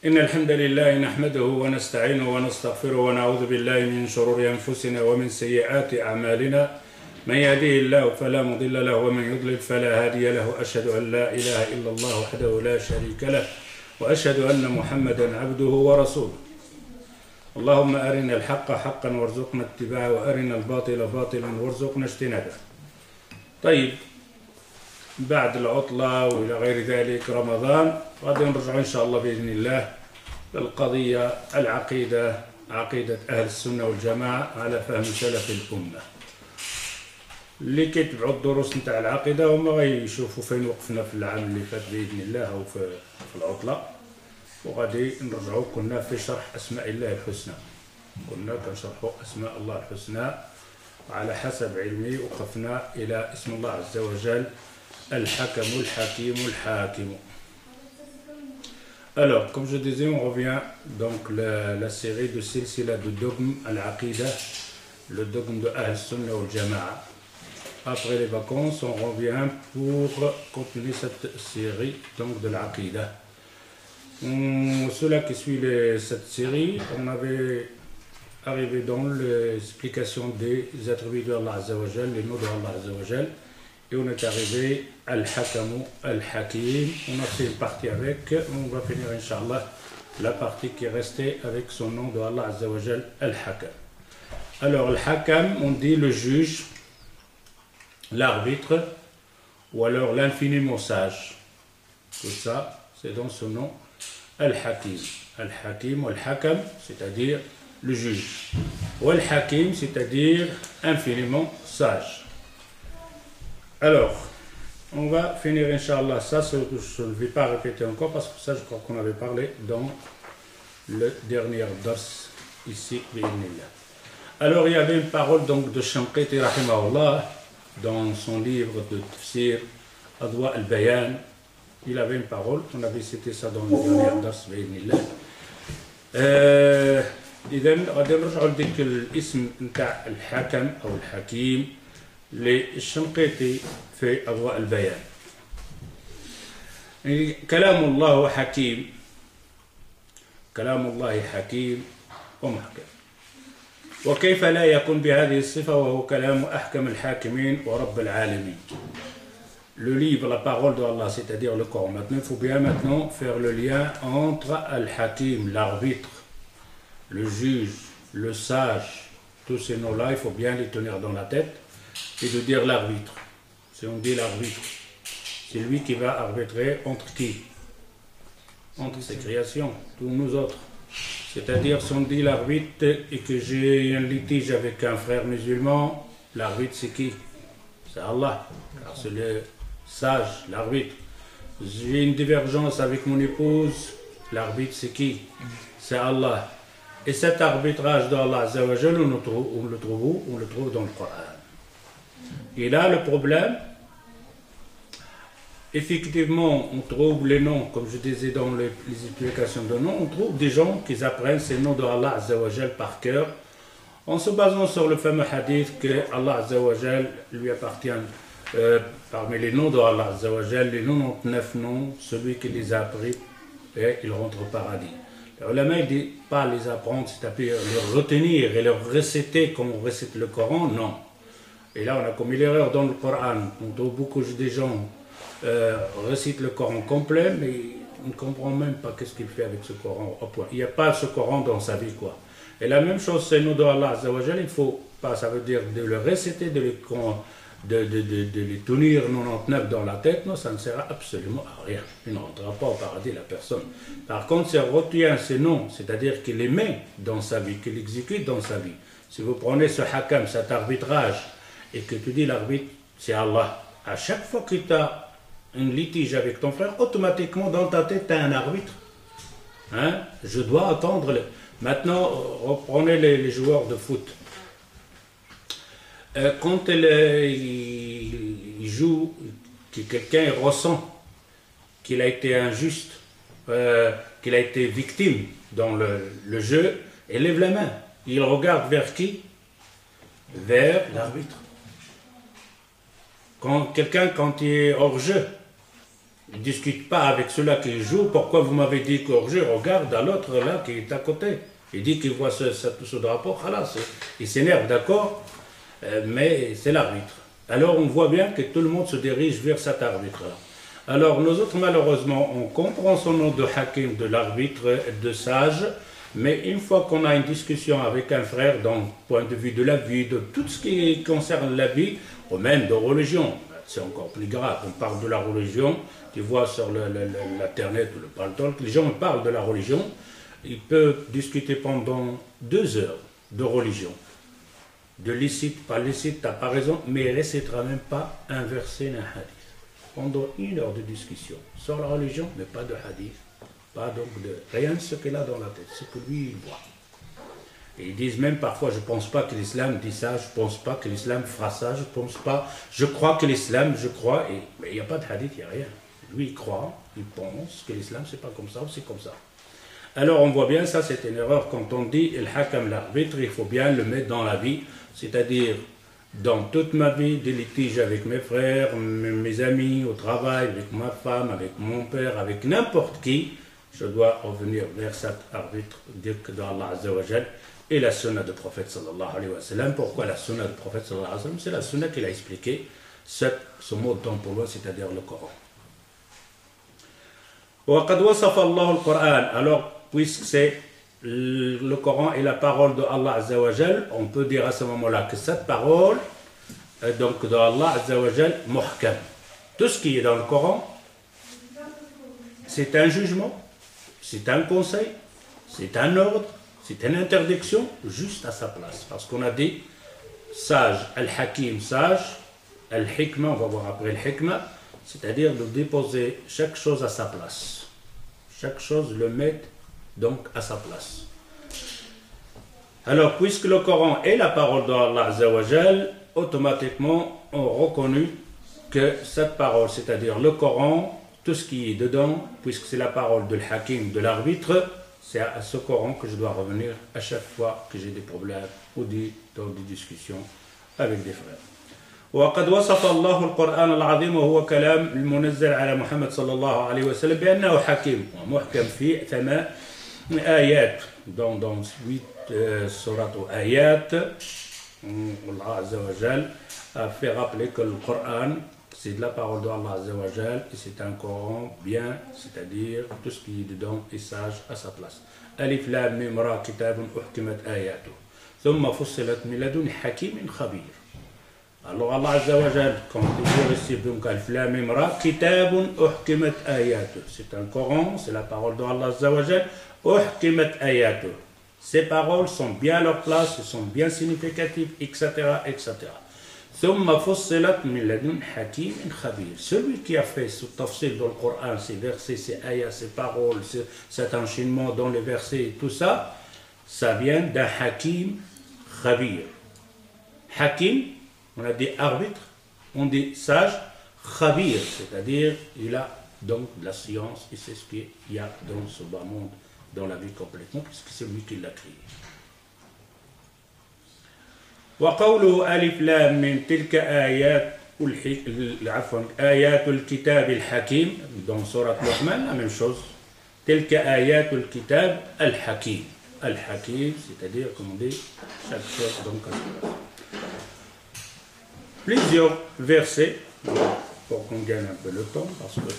إن الحمد لله نحمده ونستعينه ونستغفره ونعوذ بالله من شرور أنفسنا ومن سيئات أعمالنا. من يهديه الله فلا مضل له ومن يضلل فلا هادي له. أشهد أن لا إله إلا الله وحده لا شريك له وأشهد أن محمدا عبده ورسوله. اللهم أرنا الحق حقا وارزقنا اتباعه وأرنا الباطل باطلا وارزقنا اجتنابه. طيب، بعد العطلة وإلى غير ذلك رمضان غادي نرجع إن شاء الله بإذن الله للقضية العقيدة، عقيدة أهل السنة والجماعة على فهم سلف الأمة. اللي كيتبعوا الدروس نتاع العقيدة هما غيشوفوا فين وقفنا في العام اللي فات بإذن الله أو في العطلة، وغادي نرجعوا. كنا في شرح أسماء الله الحسنى، كنا كنشرحوا أسماء الله الحسنى على حسب علمي وقفنا إلى اسم الله عز وجل الحكم الحكيم الحاكم. Alors, comme je disais, on revient donc la série de silsila de dogmes al-Aqidah, le dogme de Ahl-Sunnah wal-Jama'a. Après les vacances, on revient pour continuer cette série donc de l'Aqidah. Ceux-là qui suivent cette série, on avait arrivé dans l'explication des attributs d'Allah Azza wa Jal, les noms d'Allah Azza wa Jal. Et on est arrivé Al-Hakamu, Al-Hakim. On a fait une partie avec, on va finir Inch'Allah la partie qui est restée avec son nom de Allah Azza wa Jal, Al-Hakam. Alors, Al-Hakam, on dit le juge, l'arbitre, ou alors l'infiniment sage. Tout ça, c'est dans son nom, Al-Hakim. Al-Hakim ou Al-Hakam, c'est-à-dire le juge. Ou Al-Hakim, c'est-à-dire infiniment sage. Alors, on va finir, Inch'Allah, ça, je ne vais pas répéter encore, parce que ça, je crois qu'on avait parlé dans le dernier dars, ici, bi'idhnillah. Alors, il y avait une parole donc de Shanqiti, rahimahullah, dans son livre de tafsir, Adwa al-Bayan. Il avait une parole, on avait cité ça dans le dernier dars, bi'idhnillah. إذن غادي نرجعوا لديك الاسم نتاع الحكم أو الحكيم للشنقيطي في أضواء البيان. كلام الله حكيم، كلام الله حكيم ومحكم. وكيف لا يكون بهذه الصفة وهو كلام أحكم الحاكمين ورب العالمين. Le livre, la parole d'Allah, c'est-à-dire le Coran. Maintenant, il faut bien maintenant faire le lien entre Al-Hakim, l'arbitre, le juge, le sage. Tous ces noms-là, il faut bien les tenir dans la tête. Et de dire l'arbitre. Si on dit l'arbitre, c'est lui qui va arbitrer entre qui? Entre ses créations, tous nous autres. C'est-à-dire, si on dit l'arbitre et que j'ai un litige avec un frère musulman, l'arbitre c'est qui? C'est Allah, car c'est le sage, l'arbitre. J'ai une divergence avec mon épouse, l'arbitre c'est qui? C'est Allah. Et cet arbitrage d'Allah Azza wa Jal, on le trouve où? On le trouve dans le Coran. Et là, le problème, effectivement, on trouve les noms, comme je disais dans les explications de noms, on trouve des gens qui apprennent ces noms de Allah Azza wa Jal par cœur, en se basant sur le fameux hadith que Allah Azza wa Jal lui appartient, parmi les noms de Allah Azza wa Jal, les 99 noms, celui qui les a appris, et il rentre au paradis. Les ulama ne dit pas les apprendre, c'est-à-dire les retenir et les réciter comme on récite le Coran, non. Et là, on a commis l'erreur dans le Coran. On trouve beaucoup de gens récitent le Coran complet, mais on ne comprend même pas qu'est-ce qu'il fait avec ce Coran au point. Il n'y a pas ce Coran dans sa vie, quoi. Et la même chose, c'est nous de Allah Azza wa Jal, il faut pas, ça veut dire de le réciter, de les tenir 99 dans la tête, non, ça ne sert absolument à rien. Il ne rentrera pas au paradis, la personne. Par contre, si on retient ces noms, c'est-à-dire qu'il les met dans sa vie, qu'il exécute dans sa vie. Si vous prenez ce hakam, cet arbitrage, et que tu dis l'arbitre, c'est Allah. À chaque fois que tu as un litige avec ton frère, automatiquement dans ta tête, tu as un arbitre. Hein? Je dois attendre. Maintenant, reprenez les joueurs de foot. Quand il joue, que quelqu'un ressent qu'il a été injuste, qu'il a été victime dans le jeu, il lève la main. Il regarde vers qui? Vers l'arbitre. Quand il est hors jeu, Il ne discute pas avec ceux-là qui jouent. Pourquoi vous m'avez dit que je regarde à l'autre là qui est à côté. Il dit qu'il voit ce drapeau, il s'énerve, d'accord, mais c'est l'arbitre. Alors on voit bien que tout le monde se dirige vers cet arbitre-là. Alors nous autres, malheureusement, on comprend son nom de hakim, de l'arbitre, de sage, mais une fois qu'on a une discussion avec un frère, donc point de vue de la vie, de tout ce qui concerne la vie, ou même de religion, c'est encore plus grave. On parle de la religion, tu vois sur l'internet ou le paltalk, les gens parlent de la religion, ils peuvent discuter pendant 2 heures de religion. De licite, pas licite, t'as pas raison, mais il ne récitera même pas un verset d'un hadith. Pendant 1 heure de discussion sur la religion, mais pas de hadith, pas donc de rien de ce qu'il a dans la tête, ce que lui il voit. Et ils disent même parfois, je ne pense pas que l'islam dit ça, je ne pense pas que l'islam fera ça, je ne pense pas, je crois que l'islam, je crois, mais il n'y a pas de hadith, il n'y a rien. Lui il croit, il pense que l'islam c'est pas comme ça ou c'est comme ça. Alors on voit bien, ça c'est une erreur quand on dit il hakam l'arbitre, il faut bien le mettre dans la vie, c'est-à-dire dans toute ma vie, des litiges avec mes frères, mes amis, au travail, avec ma femme, avec mon père, avec n'importe qui, je dois revenir vers cet arbitre, dire que dans Allah Azza wa Jal et la sunna du prophète sallallahu alayhi wa sallam. Pourquoi la sunna du prophète sallallahu alayhi wa sallam? C'est la sunna qu'il a expliqué, ce mot d'emploi, c'est-à-dire le Coran. وقد وصف الله القرآن. Alors, puisque c'est le Coran et la parole de Allah Azza wa Jal, on peut dire à ce moment-là que cette parole, donc de Allah Azza wa Jal, muhkam. Tout ce qui est dans le Coran, c'est un jugement, c'est un conseil, c'est un ordre, c'est une interdiction, juste à sa place. Parce qu'on a dit, sage, al-hakim, sage, al-hikma, on va voir après al-hikma, c'est-à-dire de déposer chaque chose à sa place. Chaque chose le mettre donc à sa place. Alors, puisque le Coran est la parole d'Allah Azza wa Jal, automatiquement, on reconnaît que cette parole, c'est-à-dire le Coran, tout ce qui est dedans, puisque c'est la parole de l'hakim, de l'arbitre, c'est à ce Coran que je dois revenir à chaque fois que j'ai des problèmes ou des discussions avec des frères. وقد وصف الله القرآن العظيم وهو كلام المنزل على محمد صلى الله عليه وسلم بأنه حكيم ومحكم في 8 آيات dans 8 sourates ou ayat. Allah Azza wa Jal a fait rappeler que le Coran c'est de la parole d'Allah Azza wa Jal et c'est un Coran bien, c'est-à-dire tout ce qui est dedans est sage à sa place. Alif Lam Mim Ra kitabun uhkimat ayatuh thumma fussilat min ladun hakimin khabir. Alors Allah Azza wa Jal, quand il dit ici donc Alif Lam Mim Ra kitabun uhkimat ayatuh, c'est un Coran, c'est la parole d'Allah Azza wa Jal, uhkimat ayatuh. Ces paroles sont bien à leur place, elles sont bien significatives, etc., etc. ثم فصلت من لدن حكيم خبير. Celui qui a fait ce tafsir dans le Coran, ces versets, ces ayats, ces paroles, cet enchaînement dans les versets, tout ça, ça vient d'un hakim khabir. Hakim, on a dit arbitre, on dit sage, khabir, c'est-à-dire il a donc de la science et c'est ce qu'il y a dans ce bas monde, dans la vie complètement, puisque c'est lui qui l'a créé. وقوله ألف لام من تلك آيات آيات الكتاب الحكيم dans سورة لقمان la même chose تلك آيات الكتاب الحكيم الحكيم c'est-à-dire comme on dit chaque chose donc plusieurs versets pour qu'on gagne un peu le temps parce que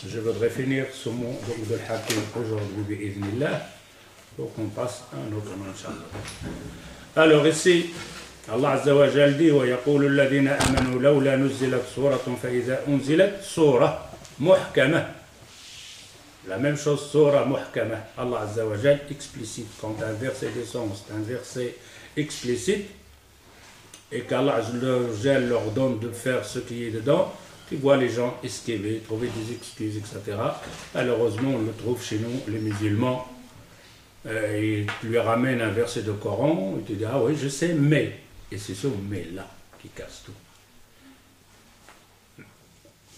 je voudrais finir ce mot donc de l'Hakim aujourd'hui bi'idhnillah pour qu'on passe à un autre nom inchallah. Alors ici, Allah Azza wa Jal dit وَيَقُولُ الَّذِينَ آمَنُوا لَوْلَا نُزِّلَتْ سُورَةٌ فَإِذَا أُنزِلَتْ سُورَةٌ مُحْكَمَةٌ. La même chose, Surah Muhkama. Allah Azza wa Jal explicite. Quand un verset descend, c'est un verset explicite et qu'Allah Azza wa Jal leur donne de faire ce qui est dedans, tu vois les gens esquiver, trouver des excuses, etc. Malheureusement, on le trouve chez nous, les musulmans. Il lui ramène un verset de Coran, il te dit ah oui je sais mais, et c'est ce mais là qui casse tout.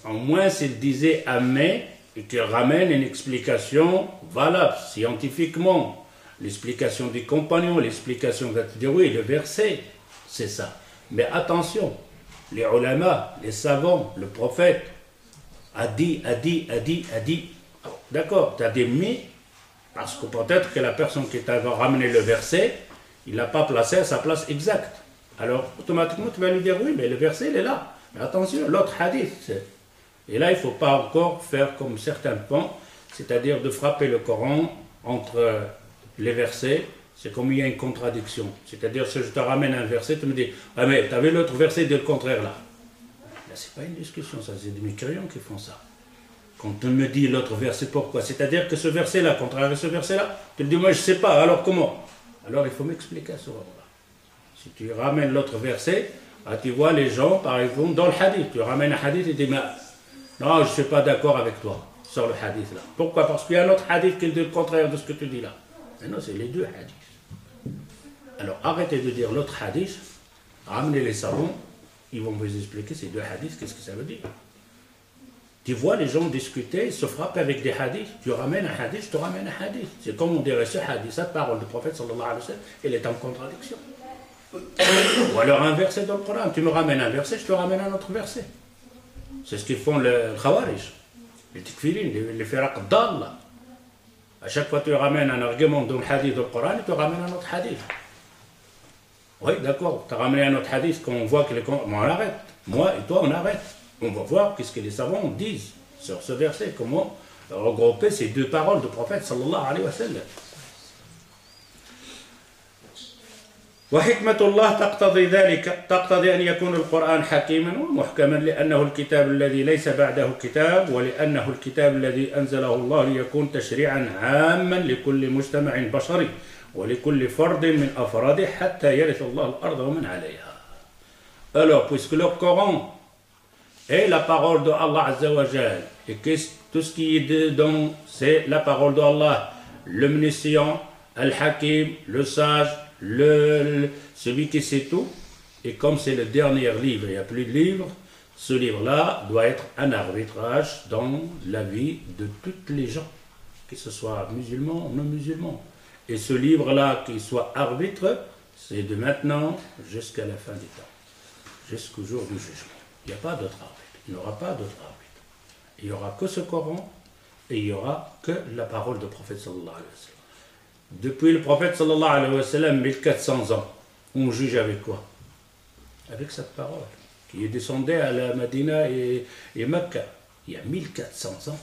Au moins s'il disait un mais et qu'il ramène une explication valable scientifiquement, l'explication des compagnons, l'explication va te dire oui le verset c'est ça, mais attention les ulama, les savants, le prophète a dit. D'accord, tu as des mais, parce que peut-être que la personne qui t'a ramené le verset, il ne l'a pas placé à sa place exacte. Alors, automatiquement, tu vas lui dire, oui, mais le verset, il est là. Mais attention, l'autre hadith. Et là, il ne faut pas encore faire comme certains font, c'est-à-dire de frapper le Coran entre les versets. C'est comme il y a une contradiction. C'est-à-dire, si je te ramène un verset, tu me dis, ah mais tu avais l'autre verset de le contraire là. Là, ce n'est pas une discussion, ça, c'est des mécurions qui font ça. Quand tu me dis l'autre verset, pourquoi? C'est-à-dire que ce verset-là, contraire à ce verset-là, tu me dis, moi je ne sais pas, alors comment? Alors il faut m'expliquer à ce moment-là. Si tu ramènes l'autre verset, tu vois les gens, par exemple, dans le hadith, tu ramènes un hadith et tu dis, mais non, je ne suis pas d'accord avec toi sur le hadith là. Pourquoi? Parce qu'il y a un autre hadith qui est le contraire de ce que tu dis là. Mais non, c'est les deux hadiths. Alors arrêtez de dire l'autre hadith, ramenez les savants, ils vont vous expliquer ces deux hadiths, qu'est-ce que ça veut dire. Tu vois les gens discuter, ils se frappent avec des hadiths. Tu ramènes un hadith, je te ramène un hadith. C'est comme on dirait ce hadith, cette parole du prophète sallallahu alayhi wa sallam, elle est en contradiction. Ou alors un verset dans le Coran, tu me ramènes un verset, je te ramène un autre verset. C'est ce qu'ils font le Khawarij, les tikfirines, les firaq d'Allah. À chaque fois que tu ramènes un argument d'un hadith du Coran, tu ramènes un autre hadith. Oui, d'accord, tu as ramené un autre hadith, quand on voit que les... on arrête. Moi et toi, on arrête. On va voir qu'est-ce que les savants disent sur ce verset, comment regrouper ces deux paroles du prophète sallallahu alayhi wa sallam. وحكمة الله تقتضي ذلك، تقتضي أن يكون القرآن حكيما ومحكما لأنه الكتاب الذي ليس بعده كتاب ولأنه الكتاب الذي أنزله الله ليكون تشريعا عاما لكل مجتمع بشري ولكل فرد من أفراده حتى يرث الله الأرض ومن عليها. Alors, puisque le Coran est la parole de Allah Azza wa Jal, et que tout ce qui est dedans, c'est la parole de Allah, l'omniscient, Al-Hakim, le sage, celui qui sait tout, et comme c'est le dernier livre, il n'y a plus de livre, ce livre-là doit être un arbitrage dans la vie de tous les gens, que ce soit musulmans ou non musulmans. Et ce livre-là, qu'il soit arbitre, c'est de maintenant jusqu'à la fin des temps, jusqu'au jour du jugement. Il n'y a pas d'autre arbitre. Il n'y aura pas d'autre arbitre. Il n'y aura que ce Coran et il n'y aura que la parole du prophète sallallahu alayhi wa sallam. Depuis le prophète sallallahu alayhi wa sallam, 1400 ans, on juge avec quoi? Avec cette parole qui est descendue à la Médina et Mecca. Il y a 1400 ans.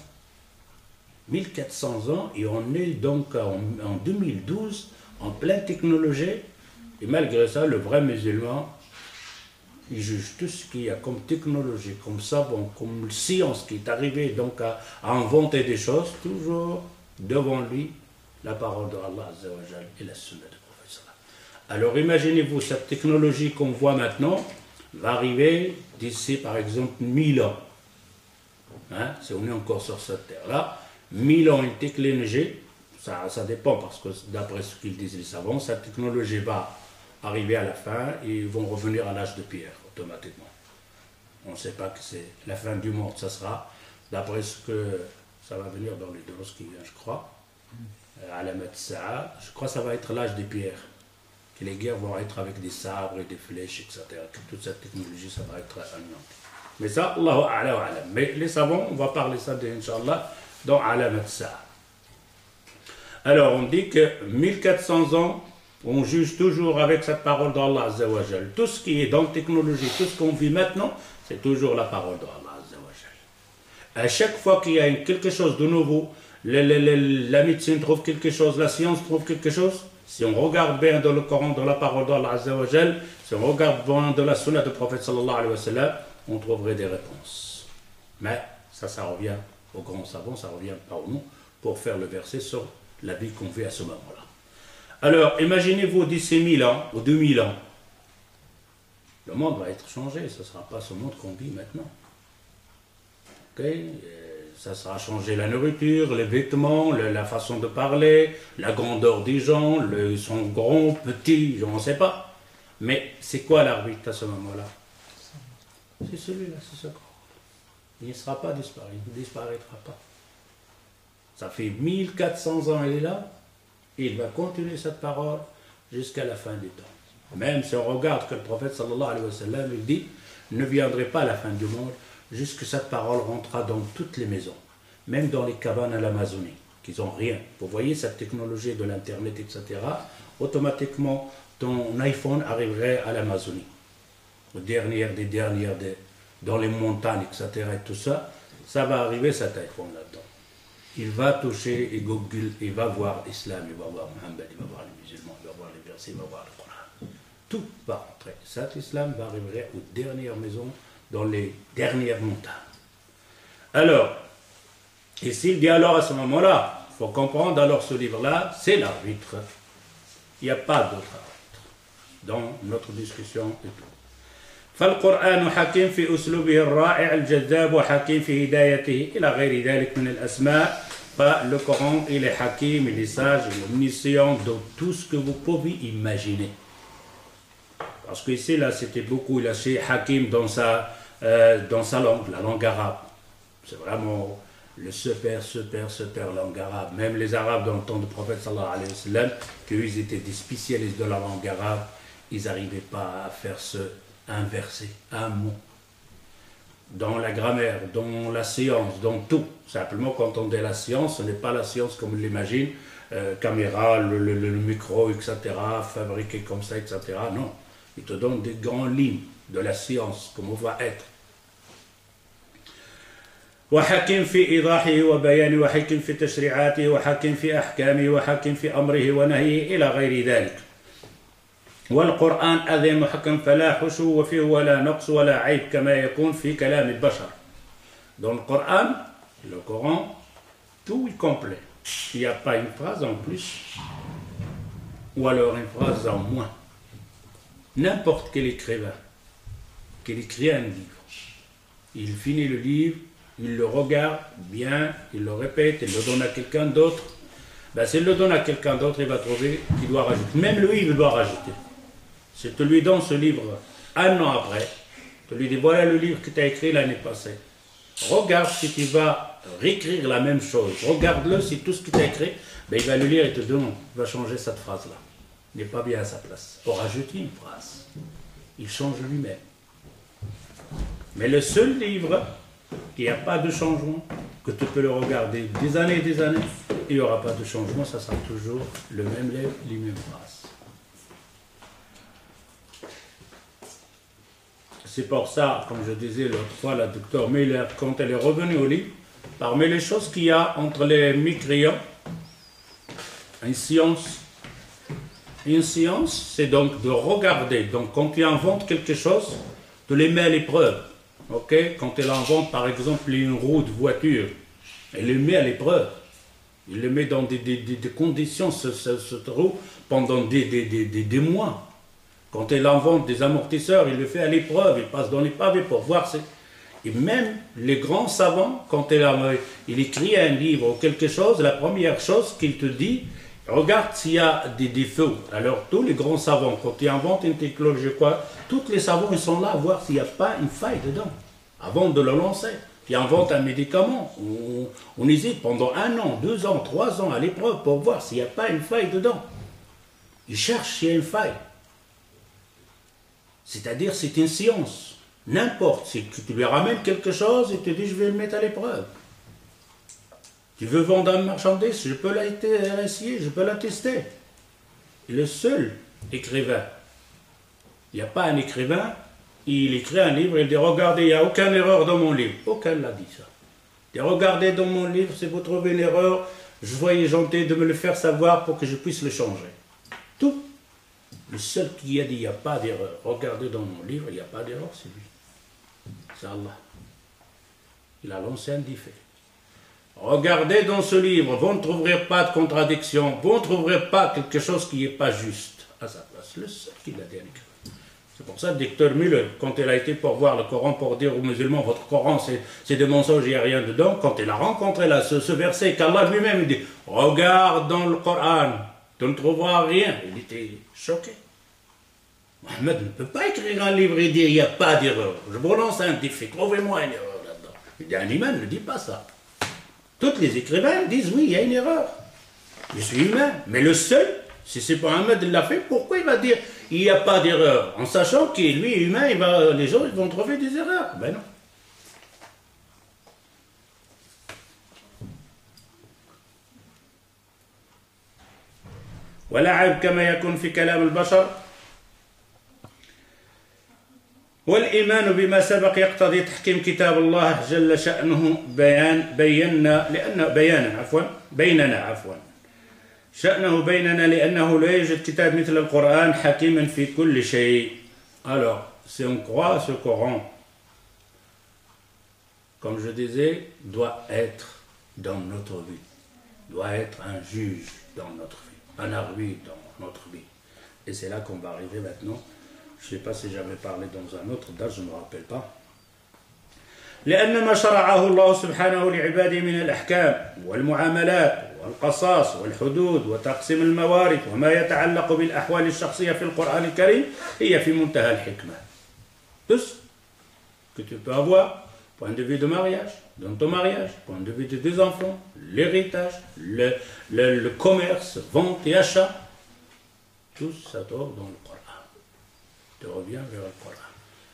1400 ans et on est donc en 2012 en pleine technologie et malgré ça, le vrai musulman, il juge tout ce qu'il y a comme technologie, comme savant, comme science qui est arrivé donc à inventer des choses, toujours devant lui la parole de Allah Azza wa Jal et la sunna du prophète. Alors imaginez-vous, cette technologie qu'on voit maintenant va arriver d'ici par exemple 1000 ans. Hein, si on est encore sur cette terre-là, 1000 ans une technologie, ça dépend parce que d'après ce qu'ils disent les savants, cette technologie va arriver à la fin et ils vont revenir à l'âge de pierre automatiquement. On ne sait pas que c'est la fin du monde, ça sera, d'après ce que ça va venir dans les deux qui vient, je crois, à la Metsa, je crois que ça va être l'âge des pierres, que les guerres vont être avec des sabres et des flèches, etc. Que toute cette technologie, ça va être anéanti. Mais ça, Allahu a'la wa a'lam. Mais les savants, on va parler ça, Inch'Allah, dans Alamat Sa'a. Alors, on dit que 1400 ans, on juge toujours avec cette parole d'Allah Azza wa Jal. Tout ce qui est dans la technologie, tout ce qu'on vit maintenant, c'est toujours la parole d'Allah Azza wa Jal. À chaque fois qu'il y a quelque chose de nouveau, la médecine trouve quelque chose, la science trouve quelque chose, si on regarde bien dans le Coran, dans la parole d'Allah Azza wa Jal, si on regarde bien dans la sunna du prophète sallallahu alayhi wa sallam, on trouverait des réponses. Mais ça revient aux grands savants, ça revient pas au nous, pour faire le verset sur la vie qu'on vit à ce moment-là. Alors, imaginez-vous d'ici 1000 ans ou 2000 ans, le monde va être changé, ce ne sera pas ce monde qu'on vit maintenant. Okay? Ça sera changé la nourriture, les vêtements, la façon de parler, la grandeur des gens, son grand, petit, je ne sais pas. Mais c'est quoi l'arbitre à ce moment-là? C'est celui-là, c'est ce corps. Il ne sera pas disparu, il ne disparaîtra pas. Ça fait 1400 ans, il est là, et il va continuer cette parole jusqu'à la fin du temps. Même si on regarde que le prophète sallallahu alayhi wa sallam, il dit, ne viendrait pas la fin du monde jusque cette parole rentra dans toutes les maisons, même dans les cabanes à l'Amazonie, qui n'ont rien. Vous voyez cette technologie de l'Internet, etc. Automatiquement, ton iPhone arriverait à l'Amazonie. Aux dernières des dernières, dans les montagnes, etc. et tout ça, ça va arriver cet iPhone là-dedans. Il va toucher et Google, il va voir l'islam, il va voir Mohammed, il va voir les musulmans, il va voir les versets, il va voir le Coran. Tout va entrer. Cet islam va arriver aux dernières maisons, dans les dernières montagnes. Alors, ici il dit alors à ce moment-là, il faut comprendre alors ce livre-là, c'est l'arbitre. Il n'y a pas d'autre arbitre dans notre discussion et tout. فالقرآن حكيم في أسلوبه الرائع الجذاب وحكيم في هدايته إلى غير ذلك من الأسماء. Le Coran, il est hakim, il est sage, il est omniscient dans tout ce que vous pouvez imaginer. Parce que ici, là, c'était beaucoup, il a fait hakim dans sa langue, la langue arabe. C'est vraiment le super langue arabe. Même les Arabes, dans le temps du prophète sallallahu alayhi wa sallam, qu'ils étaient des spécialistes de la langue arabe, ils n'arrivaient pas à faire un verset, un mot. Dans la grammaire, dans la science, dans tout. Simplement, quand on dit la science, ce n'est pas la science comme on l'imagine, caméra, le micro, etc., fabriqué comme ça, etc. Non. Il te donne des grandes lignes de la science, comment on va être. وحكيم في إيضاحه وبيانه وحكيم في تشريعاته وحكيم في أحكامه وحكيم في أمره ونهيه إلى غير ذلك. والقرآن أذن محكم فلا حشو فيه ولا نقص ولا عيب كما يكون في كلام البشر. Dans le Coran, tout est complet. Il n'y a pas une phrase en plus ou alors une phrase en moins. N'importe quel écrivain qui écrit un livre, il finit le livre, il le regarde bien, il le répète, il le donne à quelqu'un d'autre. Ben, s'il le donne à quelqu'un d'autre, il va trouver qu'il doit rajouter. Même lui, il doit rajouter. Si tu lui donnes ce livre un an après, tu lui dis voilà le livre que tu as écrit l'année passée. Regarde si tu vas réécrire la même chose. Regarde-le si tout ce que tu as écrit, ben, il va le lire et te dire non, il va changer cette phrase-là. Il n'est pas bien à sa place. Pour rajouter une phrase, il change lui-même. Mais le seul livre qui n'a pas de changement, que tu peux le regarder des années, il n'y aura pas de changement, ça sera toujours le même livre, les mêmes phrases. C'est pour ça, comme je disais l'autre fois, la docteur Miller, quand elle est revenue au livre, parmi les choses qu'il y a entre les mécréants, une science, c'est donc de regarder. Donc quand tu inventes quelque chose, tu les mets à l'épreuve. Okay? Quand elle invente par exemple une roue de voiture, elle les met à l'épreuve. Il le met dans des conditions, cette roue, pendant des mois. Quand elle invente des amortisseurs, il le fait à l'épreuve, il passe dans les pavés pour voir. Et même les grands savants, quand il écrit un livre ou quelque chose, la première chose qu'il te dit, regarde s'il y a des défauts. Alors tous les grands savants, quand ils inventent une technologie, tous les savants ils sont là à voir s'il n'y a pas une faille dedans, avant de le lancer. Ils inventent un médicament, on hésite pendant 1 an, 2 ans, 3 ans à l'épreuve pour voir s'il n'y a pas une faille dedans. Ils cherchent s'il y a une faille. C'est-à-dire c'est une science. N'importe, si tu lui ramènes quelque chose, il te dit je vais le mettre à l'épreuve. Tu veux vendre une marchandise, je peux essayer, je peux la tester. Et le seul écrivain, il n'y a pas un écrivain, il écrit un livre, il dit regardez, il n'y a aucune erreur dans mon livre. Aucun l'a dit ça. Il dit regardez dans mon livre, si vous trouvez une erreur, je soyez gentil de me le faire savoir pour que je puisse le changer. Tout. Le seul qui a dit il n'y a pas d'erreur, regardez dans mon livre, il n'y a pas d'erreur, c'est lui. C'est Allah. Il a lancé un défi. Regardez dans ce livre, vous ne trouverez pas de contradiction, vous ne trouverez pas quelque chose qui n'est pas juste à sa place. Le seul qui l'a dit. C'est pour ça que Dr. Müller, quand il a été pour voir le Coran, pour dire aux musulmans, votre Coran c'est des mensonges, il n'y a rien dedans, quand il a rencontré là, ce verset qu'Allah lui-même dit, regarde dans le Coran, tu ne trouveras rien. Il était choqué. Mohammed ne peut pas écrire un livre et dire il n'y a pas d'erreur. Je vous lance un défi, trouvez-moi une erreur là-dedans. Il dit un imam ne dit pas ça. Tous les écrivains disent oui, il y a une erreur. Je suis humain. Mais le seul, si c'est pas Mohammed l'a fait, pourquoi il va dire il n'y a pas d'erreur? En sachant qu'il lui est humain, les gens ils vont trouver des erreurs. Ben non. ولا عيب كما يكون في كلام البشر. والإيمان بما سبق يقتضي تحكيم كتاب الله جل شأنه بيننا شأنه بيننا لأنه لا يوجد كتاب مثل القرآن حكيما في كل شيء. Alors, si on croit ce Coran, comme je disais, doit être dans notre vie, doit être un juge dans notre vie, un arbitre dans notre vie. Et c'est là qu'on va arriver maintenant. Je ne sais pas si j'avais parlé dans un autre date, je ne me rappelle pas. لأن ما شرعه الله سبحانه لعباده من الأحكام والمعاملات والقصاص والحدود وتقسيم الموارث وما يتعلق بالأحوال الشخصية في القرآن الكريم هي في منتهى الحكمة. Tout ce que tu peux avoir, point de vue de mariage, dans ton mariage, point de vue de tes enfants, l'héritage, le commerce, vente et achat, tout ça tombe dans le Coran. Tu reviens vers le Coran.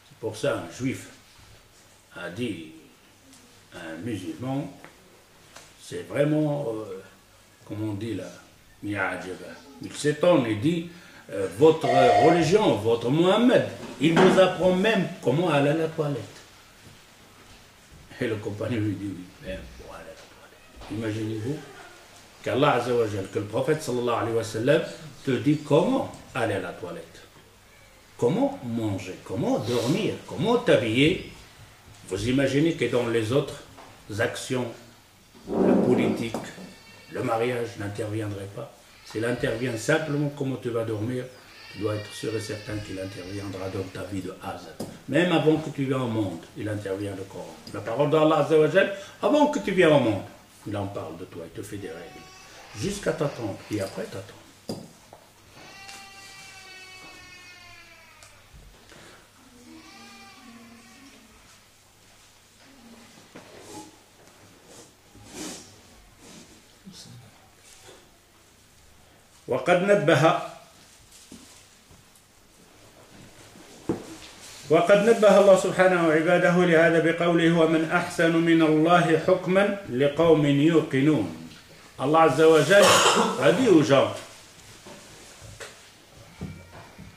C'est pour ça un juif a dit à un musulman, c'est vraiment, comme on dit là, il s'étonne et dit, votre religion, votre Mohammed, il nous apprend même comment aller à la toilette. Et le compagnon lui dit, oui, même pour aller à la toilette. Imaginez-vous qu'Allah Azza wa Jal, que le prophète sallallahu alayhi wa sallam te dit comment aller à la toilette, comment manger, comment dormir, comment t'habiller. Vous imaginez que dans les autres actions, la politique, le mariage n'interviendrait pas. S'il intervient simplement comment tu vas dormir, tu dois être sûr et certain qu'il interviendra dans ta vie de A à Z. Même avant que tu viennes au monde, il intervient le Coran. La parole d'Allah Azza wa Jal, avant que tu viennes au monde, il en parle de toi, il te fait des règles. Jusqu'à t'attendre, et après t'attendre. وقد نبه الله سبحانه عباده لهذا بقوله ومن أحسن من الله حكما لقوم يوقنون. Allah Azza wa Jal a dit aux gens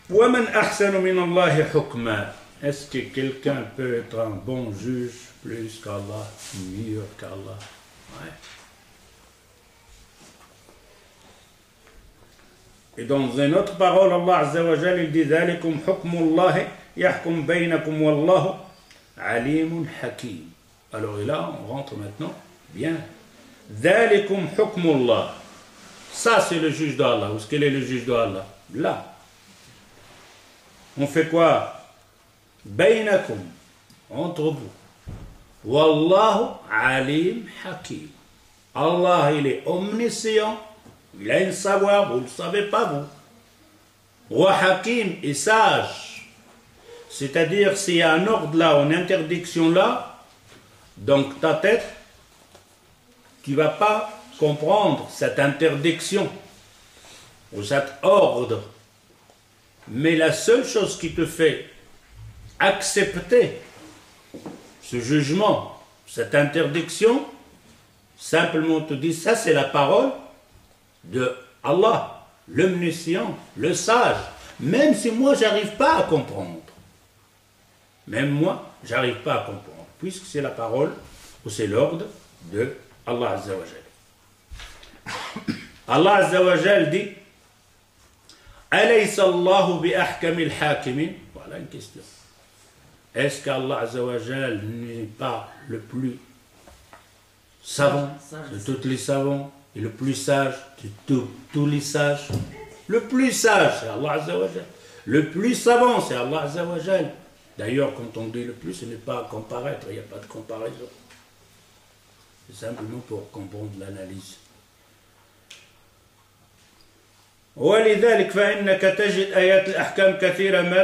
ومن أحسن من الله حكما. Est-ce que quelqu'un peut être un bon juge plus qu'Allah, mieux qu'Allah? Ouais. Et dans une autre parole, Allah Azza wa Jal, il dit ذَلِكُمْ حُكْمُ اللَّهِ يَحْكُمْ بَيْنَكُمْ وَاللَّهُ عَلِيمٌ حَكِيمٌ. Alors là, on rentre maintenant bien. ذَلِكُمْ حُكْمُ اللَّهِ. Ça, c'est le juge d'Allah. Où est-ce qu'il est le juge d'Allah? Là. On fait quoi? بَيْنَكُمْ. Entre vous. وَاللَّهُ عَلِيمٌ حَكِيمٌ. Allah, il est omniscient. Il a un savoir, vous ne le savez pas, vous. Wa Hakim est sage. C'est-à-dire, s'il y a un ordre là, une interdiction là, donc ta tête, tu ne vas pas comprendre cette interdiction ou cet ordre. Mais la seule chose qui te fait accepter ce jugement, cette interdiction, simplement te dit, ça c'est la parole de Allah, l'omniscient, le sage, même si moi j'arrive pas à comprendre. Même moi, j'arrive pas à comprendre, puisque c'est la parole ou c'est l'ordre de Allah Azza wa Jal. Allah Azza wa Jal dit Alaysa Allahu bi ahkamil hakimin. Voilà une question. Est-ce qu'Allah Azza wa Jal n'est pas le plus savant de tous les savants et le plus sage de tous les sages? Le plus sage, c'est Allah Azza wa Jal. Le plus savant, c'est Allah Azza wa Jal. D'ailleurs, quand on dit le plus, ce n'est pas à comparaître, il n'y a pas de comparaison. C'est simplement pour comprendre l'analyse. ولذلك فإنك تجد آيات الأحكام كثيرة ما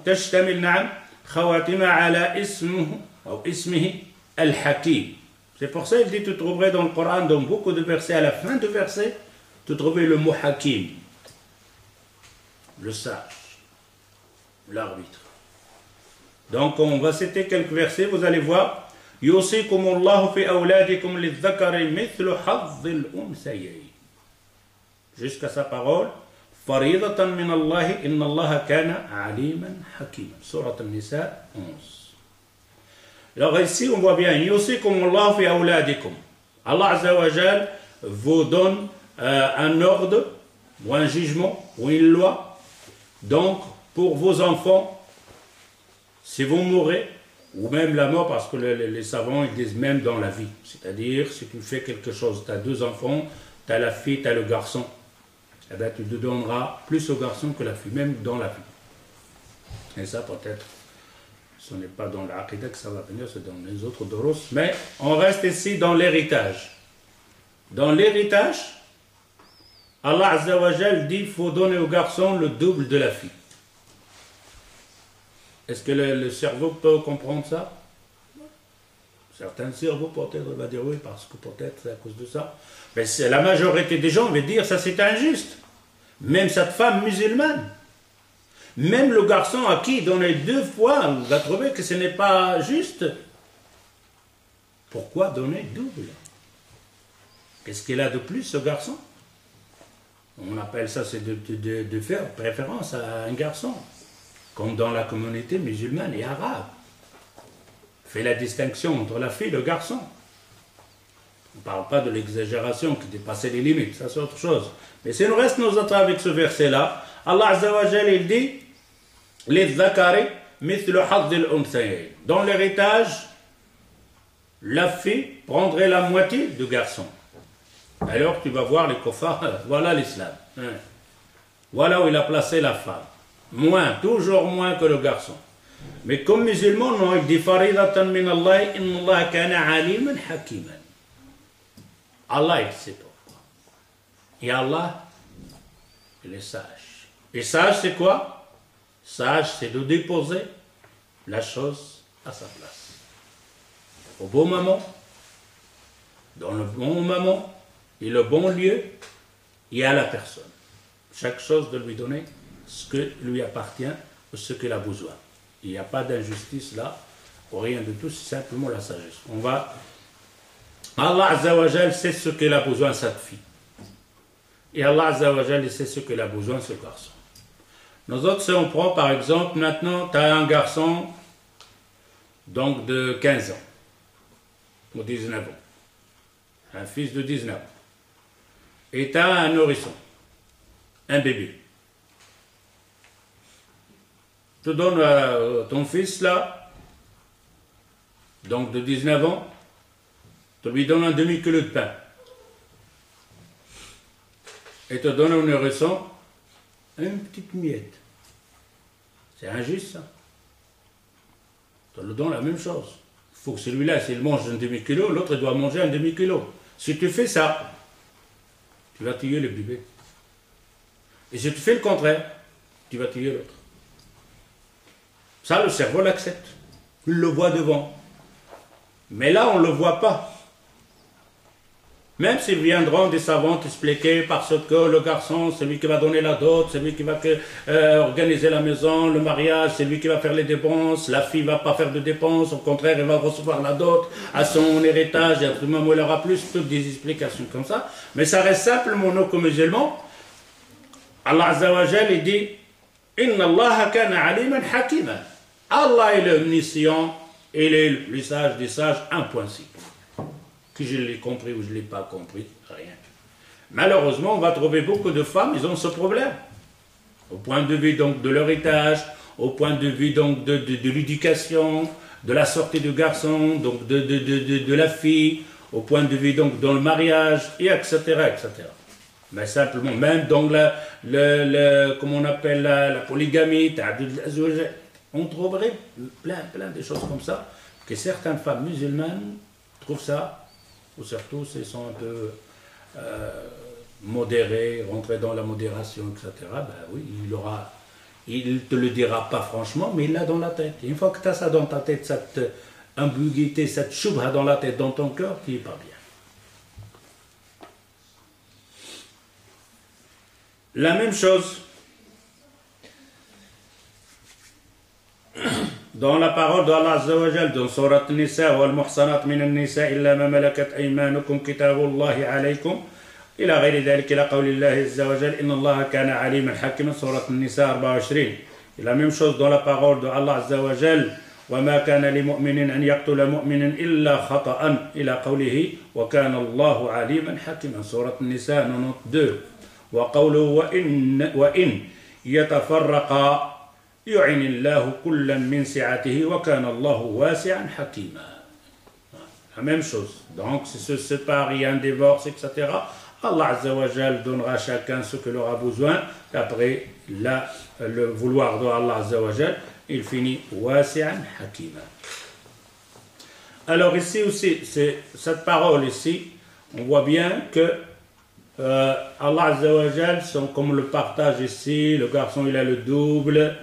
تشتمل خواتمها على اسمه الحكيم. C'est pour ça qu'il dit, tu trouverais dans le Coran, dans beaucoup de versets, à la fin du verset, tu trouverais le mot hakim, le sage, l'arbitre. Donc on va citer quelques versets, vous allez voir. يوصيكم الله في أولادكم للذكر مثل حظ الأنثيين. jusqu'à sa parole. Faridatan min Allah, inna Allah kana aliman hakima. Surat An-Nisa 11. Alors ici, on voit bien, yusikum Allah fi awladikum. Allah Azza wa Jal vous donne un ordre, ou un jugement, ou une loi. Donc, pour vos enfants, si vous mourrez, ou même la mort, parce que les savants ils disent même dans la vie. C'est-à-dire, si tu fais quelque chose, tu as 2 enfants, tu as la fille, tu as le garçon, eh bien, tu te donneras plus au garçon que la fille, même dans la vie. Et ça, peut-être, ce n'est pas dans l'Aqidah que ça va venir, c'est dans les autres doros. Mais on reste ici dans l'héritage. Dans l'héritage, Allah Azza wa Jal dit qu'il faut donner au garçon le double de la fille. Est-ce que le cerveau peut comprendre ça? Certains cerveaux peut-être vont dire oui, parce que peut-être c'est à cause de ça. Mais la majorité des gens vont dire ça c'est injuste. Même cette femme musulmane, même le garçon à qui donner 2 fois, on va trouver que ce n'est pas juste. Pourquoi donner double? Qu'est-ce qu'il a de plus ce garçon? On appelle ça, c'est de faire préférence à un garçon. Comme dans la communauté musulmane et arabe. Fait la distinction entre la fille et le garçon. On ne parle pas de l'exagération qui dépassait les limites, ça c'est autre chose. Mais si nous restons avec ce verset-là, Allah Azza wa Jal il dit dans l'héritage, la fille prendrait la moitié du garçon. Alors tu vas voir les kuffars, voilà l'islam. Voilà où il a placé la femme. Moins, toujours moins que le garçon. Mais comme musulman, non, il dit faridatan min Allah, inna Allah kana aliman hakiman. Allah, il sait pourquoi. Et Allah, il est sage. Et sage, c'est quoi? Sage, c'est de déposer la chose à sa place. Au bon moment, dans le bon moment, et le bon lieu, et à la personne. Chaque chose de lui donner ce que lui appartient ou ce qu'il a besoin. Il n'y a pas d'injustice là, ou rien de tout, c'est simplement la sagesse. Allah Azza wa Jal sait ce qu'il a besoin cette fille. Et Allah Azza wa Jal sait ce qu'il a besoin ce garçon. Nous autres, si on prend par exemple, maintenant, tu as un garçon donc de 15 ans, ou 19 ans, un fils de 19 ans, et tu as un nourrisson, un bébé. Tu donnes à ton fils là, donc de 19 ans, tu lui donnes un demi-kilo de pain. Et tu donnes au nourrisson une petite miette. C'est injuste ça. Tu lui donnes la même chose. Il faut que celui-là, s'il mange un demi-kilo, l'autre doit manger un demi-kilo. Si tu fais ça, tu vas tuer le bébé. Et si tu fais le contraire, tu vas tuer l'autre. Ça, le cerveau l'accepte. Il le voit devant. Mais là, on ne le voit pas. Même s'ils viendront des savants t'expliquer parce que le garçon, c'est lui qui va donner la dot, c'est lui qui va organiser la maison, le mariage, c'est lui qui va faire les dépenses, la fille ne va pas faire de dépenses, au contraire, elle va recevoir la dot à son héritage, et à tout moment où elle aura plus, toutes des explications comme ça. Mais ça reste simplement, nous, comme musulmans, Allah Azza wa Jal, il dit Inna Allah kana aliman hakima. Allah est l'omniscient, il est le plus sage des sages, un point ci. Que je l'ai compris ou je ne l'ai pas compris, rien. Malheureusement, on va trouver beaucoup de femmes, ils ont ce problème. Au point de vue donc de l'héritage, au point de vue donc de l'éducation, de la sortie du garçon, donc de la fille, au point de vue donc dans le mariage, et etc., etc. Mais simplement, même dans comment on appelle la polygamie, on trouverait plein de choses comme ça, que certaines femmes musulmanes trouvent ça, ou surtout s'ils sont un peu modérés, rentrés dans la modération, etc., ben oui, il ne te le dira pas franchement, mais il l'a dans la tête. Et une fois que tu as ça dans ta tête, cette ambiguïté, cette choubha dans la tête, dans ton cœur, tu n'es pas bien. La même chose dans la parole d'Allah Azza wa Jal, dans Surat Nisa, wal muhsanat min an-nisa illa ma malakat aymanukum kitabullahi alaykum. إلى غير ذلك، إلى قول الله عز وجل إن الله كان عليما حكيما سورة النساء 24. Et la même chose dans la parole de Allah Azza wa Jal وما كان لمؤمن أن يقتل مؤمنا إلا خطأ إلى قوله وكان الله عليما حكيما سورة النساء 92. وقوله وإن يتفرقا يعن الله كلا من سعته وكان الله واسعا حكيما. La même chose. Donc, si se séparent, il y a un divorce, etc., Allah Azza wa Jal donnera à chacun ce qu'il aura besoin. D'après le vouloir de Allah Azza wa Jal, il finit wasi'an hakima. Alors ici aussi, cette parole ici, on voit bien que Allah Azza wa Jal, comme le partage ici, le garçon il a le double,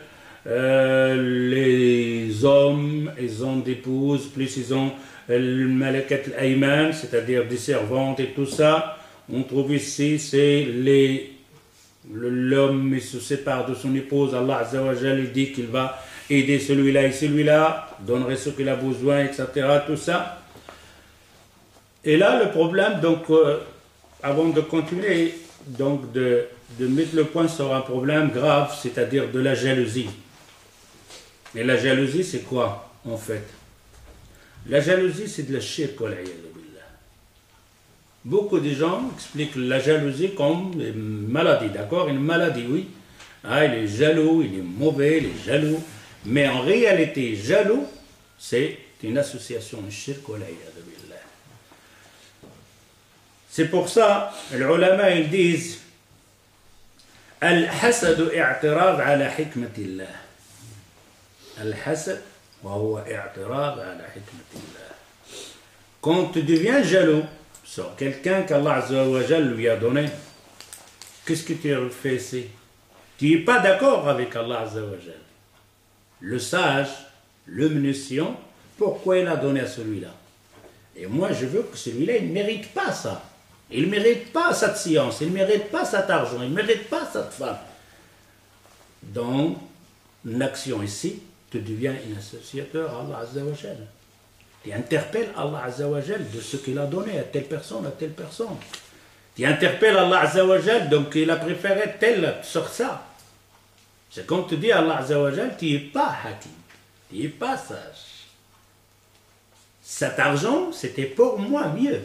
les hommes, ils ont des épouses, plus ils ont le malakat al-ayman, c'est-à-dire des servantes et tout ça. On trouve ici, c'est l'homme il se sépare de son épouse, Allah Azza wa Jal, il dit qu'il va aider celui-là et celui-là, donnerait ce qu'il a besoin, etc., tout ça. Et là, le problème, donc, avant de continuer, donc, de mettre le point sur un problème grave, c'est-à-dire de la jalousie. Et la jalousie, c'est quoi, en fait? La jalousie, c'est de la shirk, wal iyadu billah. Beaucoup de gens expliquent la jalousie comme une maladie, d'accord? Une maladie, oui. Ah, il est jaloux, il est mauvais, il est jaloux. Mais en réalité, jaloux, c'est une association de shirk, wal iyadu billah. C'est pour ça, les ulama, ils disent Al-hasad i'tirad ala hikmatillah. Al-hasad wa i'tirad ala hikmatillah. Quand tu deviens jaloux sur quelqu'un qu'Allah Azza wa Jal lui a donné, qu'est-ce que tu fais ici? Tu n'es pas d'accord avec Allah Azza wa Jal. Le sage, le munition, pourquoi il a donné à celui-là? Et moi, je veux que celui-là, il ne mérite pas ça. Il ne mérite pas cette science, il ne mérite pas cet argent, il ne mérite pas cette femme. Donc, l'action ici, tu deviens un associateur à Allah Azza wa Jal. Tu interpelles Allah Azza wa Jal de ce qu'il a donné à telle personne, à telle personne. Tu interpelles Allah Azza wa Jal, donc il a préféré tel sur ça. C'est comme tu dis à Allah Azza wa Jal, tu n'es pas hakim, tu n'es pas sage. Cet argent, c'était pour moi mieux.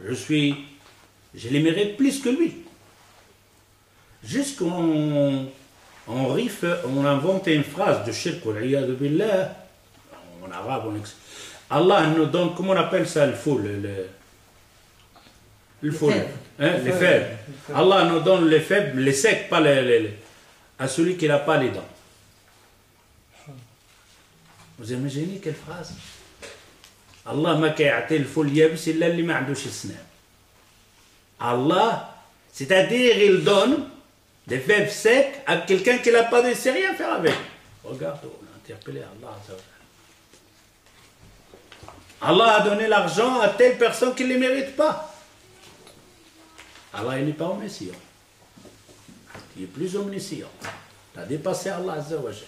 Je les mérite plus que lui. Jusqu'on on invente une phrase de shirk wal iyadu billah, en arabe, Allah nous donne, comment on appelle ça, le foule, le foule, hein, les faibles. Allah nous donne les faibles, les secs, pas à celui qui n'a pas les dents. Vous imaginez quelle phrase? Allah ma kayate le foule yabis illa li ma andouch isnam. Allah, c'est-à-dire il donne des fèves secs à quelqu'un qui n'a pas de sait rien faire avec. Regarde, on a interpellé Allah. Allah a donné l'argent à telle personne qui ne le mérite pas. Allah, il n'est pas omniscient. Il est plus omniscient. Tu as dépassé Allah Azza wa Jal.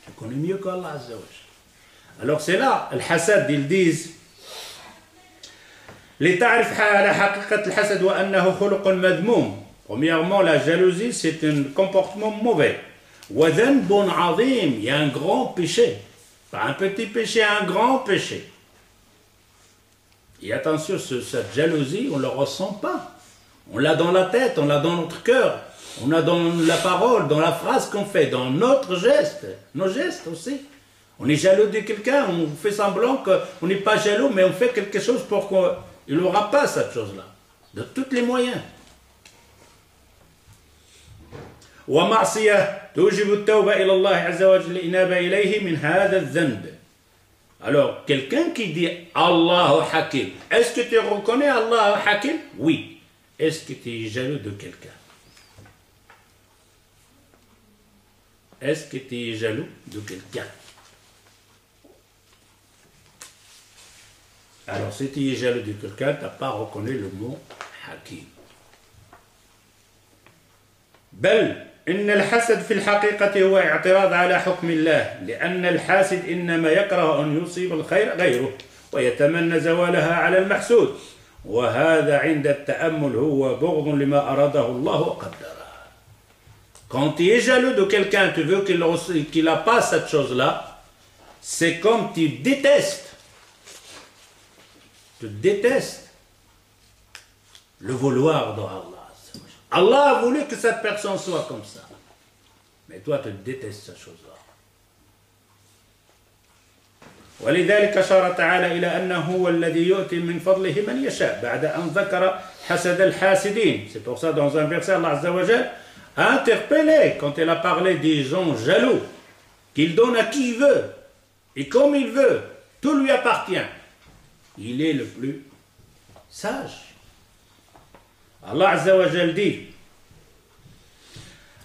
Tu connais mieux qu'Allah Azza wa Jal. Alors c'est là, le hasad, ils disent لتعرف على حقيقة الحسد وأنه خلق مذموم. Premièrement, la jalousie, c'est un comportement mauvais. وذنب عظيم, il y a un grand péché. Pas un petit péché, un grand péché. Et attention, cette jalousie, on ne la ressent pas. On l'a dans la tête, on l'a dans notre cœur, on l'a dans la parole, dans la phrase qu'on fait, dans notre geste, nos gestes aussi. On est jaloux de quelqu'un, on fait semblant qu'on n'est pas jaloux, mais on fait quelque chose pour qu'il n'aura pas cette chose-là. De tous les moyens. ومعصية توجب التوبة إلى الله عز وجل الإنابة إليه من هذا الذنب. Alors, quelqu'un qui dit Allahu Hakim, est-ce que tu reconnais Allahu Hakim? Oui. Est-ce que tu es jaloux de quelqu'un? Est-ce que tu es jaloux de quelqu'un? Alors, si tu es jaloux de quelqu'un, tu n'as pas reconnu le mot Hakim. بل إن الحسد في الحقيقة هو اعتراض على حكم الله لأن الحاسد إنما يكره أن يصيب الخير غيره ويتمنى زوالها على المحسود وهذا عند التأمل هو بغض لما أراده الله وقدره. Quand tu es jaloux de quelqu'un, tu veux qu'il n'a pas cette chose-là, c'est comme tu détestes. Tu détestes le vouloir d'Allah. Allah a voulu que cette personne soit comme ça. Mais toi, tu détestes cette chose-là. ولذلك أشار تعالى إلى أنه هو الذي يؤتي من فضله من يشاء بعد أن ذكر حسد الحاسدين. C'est pour ça dans un verset Allah Azza wa Jal a interpellé quand il a parlé des gens jaloux qu'il donne à qui il veut et comme il veut, tout lui appartient. Il est le plus sage. Allah Azza wa Jal dit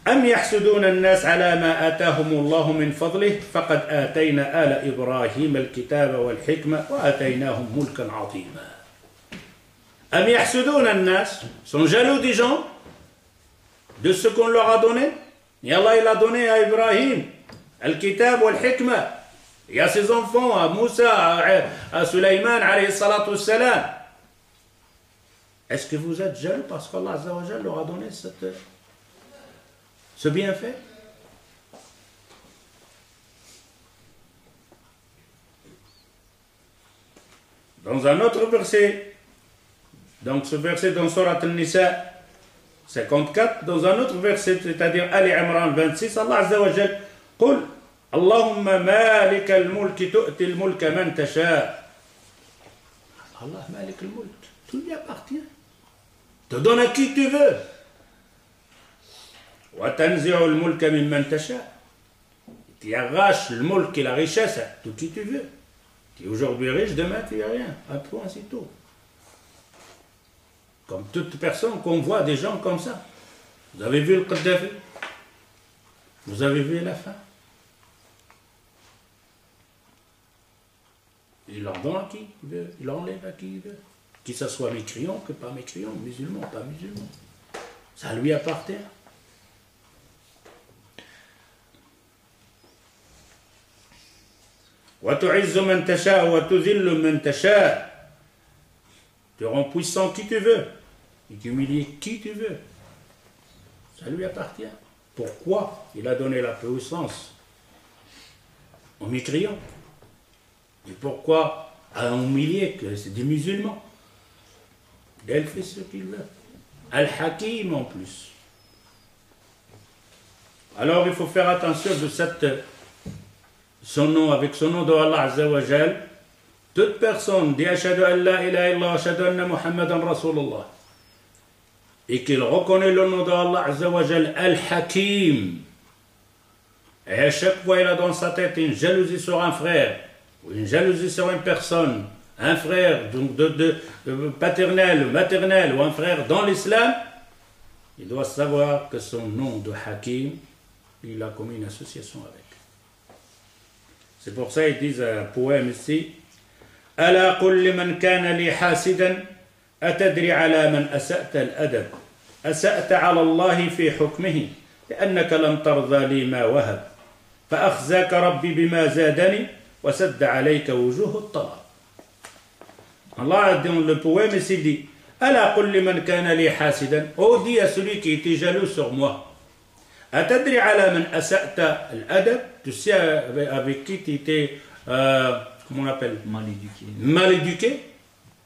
أم يحسدون الناس على ما آتاهم الله من فضله فقد آتينا آل إبراهيم الكتاب والحكمة وآتيناهم ملكا عظيما. أم يحسدون الناس, sont jaloux des gens de ce qu'on leur a donné. Et Allah il a donné à Ibrahim al-kitab wal-hikma et à ses enfants, à Moussa, à Sulaiman alayhi salatu wassalam. Est-ce que vous êtes jaloux parce qu'Allah Azza wa Jal leur a donné ce bienfait? Dans un autre verset, donc ce verset dans Surat An-Nisa 54, dans un autre verset, c'est-à-dire Ali Imran 26, Allah Azza wa Jal قل اللهم مالك الملك تؤتي الملك من تشاء. Allah مالك الملك, tout lui appartient. Te donne à qui tu veux. وتنزع الملك ممن تشاء. Tu arraches le mulk et la richesse à tout qui tu veux. Tu es aujourd'hui riche, demain tu n'as rien. À toi, c'est tout. Comme toute personne qu'on voit des gens comme ça. Vous avez vu le Kadhafi? Vous avez vu la fin? Il en donne à qui il veut, il enlève à qui il veut. Qu'il ce soit mécréant, que pas mécréant, musulman, pas musulman. Ça lui appartient. وَتُعِزُّ مَنْ تَشَاءُ وَتُذِلُّ مَنْ تَشَاءُ. Tu rends puissant qui tu veux et tu humilies qui tu veux. Ça lui appartient. Pourquoi il a donné la puissance aux mécréants? Et pourquoi à humilier que c'est des musulmans? Elle fait ce qu'il veut. Al-Hakim en plus. Alors il faut faire attention de son nom, avec son nom de Allah Azza wa Jal. Toute personne dit Ashhadu an la ilaha illallah wa ashhadu anna Muhammadan Rasulullah et qu'il reconnaît le nom de Allah Azza wa Jal Al-Hakim, et à chaque fois il a dans sa tête une jalousie sur un frère ou une jalousie sur une personne, un frère donc de paternel ou maternel ou un frère dans l'islam, il doit savoir que son nom de Hakim, il a commis une association avec. C'est pour ça qu'ils disent un poème ici ألا قل لمن كان لي حاسدا أتدري على من أسأت الأدب أسأت على الله في حكمه لأنك لم ترضى لي ما وهب فأخزاك ربي بما زادني وسد عليك وجوه الطلب. Allah dans le poème ici dit ألا قل لمن كان لي حاسدا, oh dis à celui qui était jaloux sur moi, أتدري على من أسأت الأدب, tu sais avec qui tu étais comment on appelle? Mal éduqué. Mal éduqué.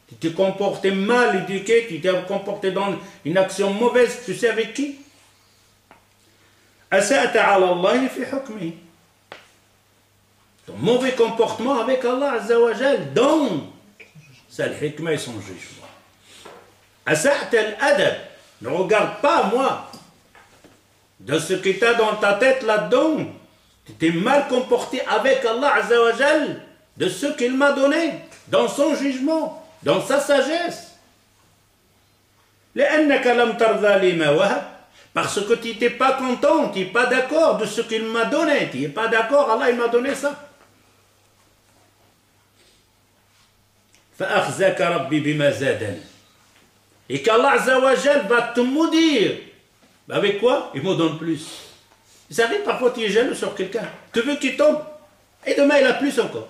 Tu t'es comporté mal éduqué, tu t'es comporté dans une action mauvaise, tu sais avec qui? Asa'ata ala Allah fi hukmi. Ton mauvais comportement avec Allah Azza wa Jal, donc c'est le hikmah et son jugement. Asa'ata al-adab, ne regarde pas moi de ce que tu as dans ta tête là-dedans. Tu t'es mal comporté avec Allah Azza wa Jal de ce qu'il m'a donné, dans son jugement, dans sa sagesse. Parce que tu n'étais pas content, tu n'es pas d'accord de ce qu'il m'a donné, tu n'es pas d'accord, Allah il m'a donné ça. Et qu'Allah Azza wa Jal va te maudire. Avec quoi? Il me donne plus. Vous savez, parfois tu es jaloux sur quelqu'un, tu veux qu'il tombe, et demain il a plus encore.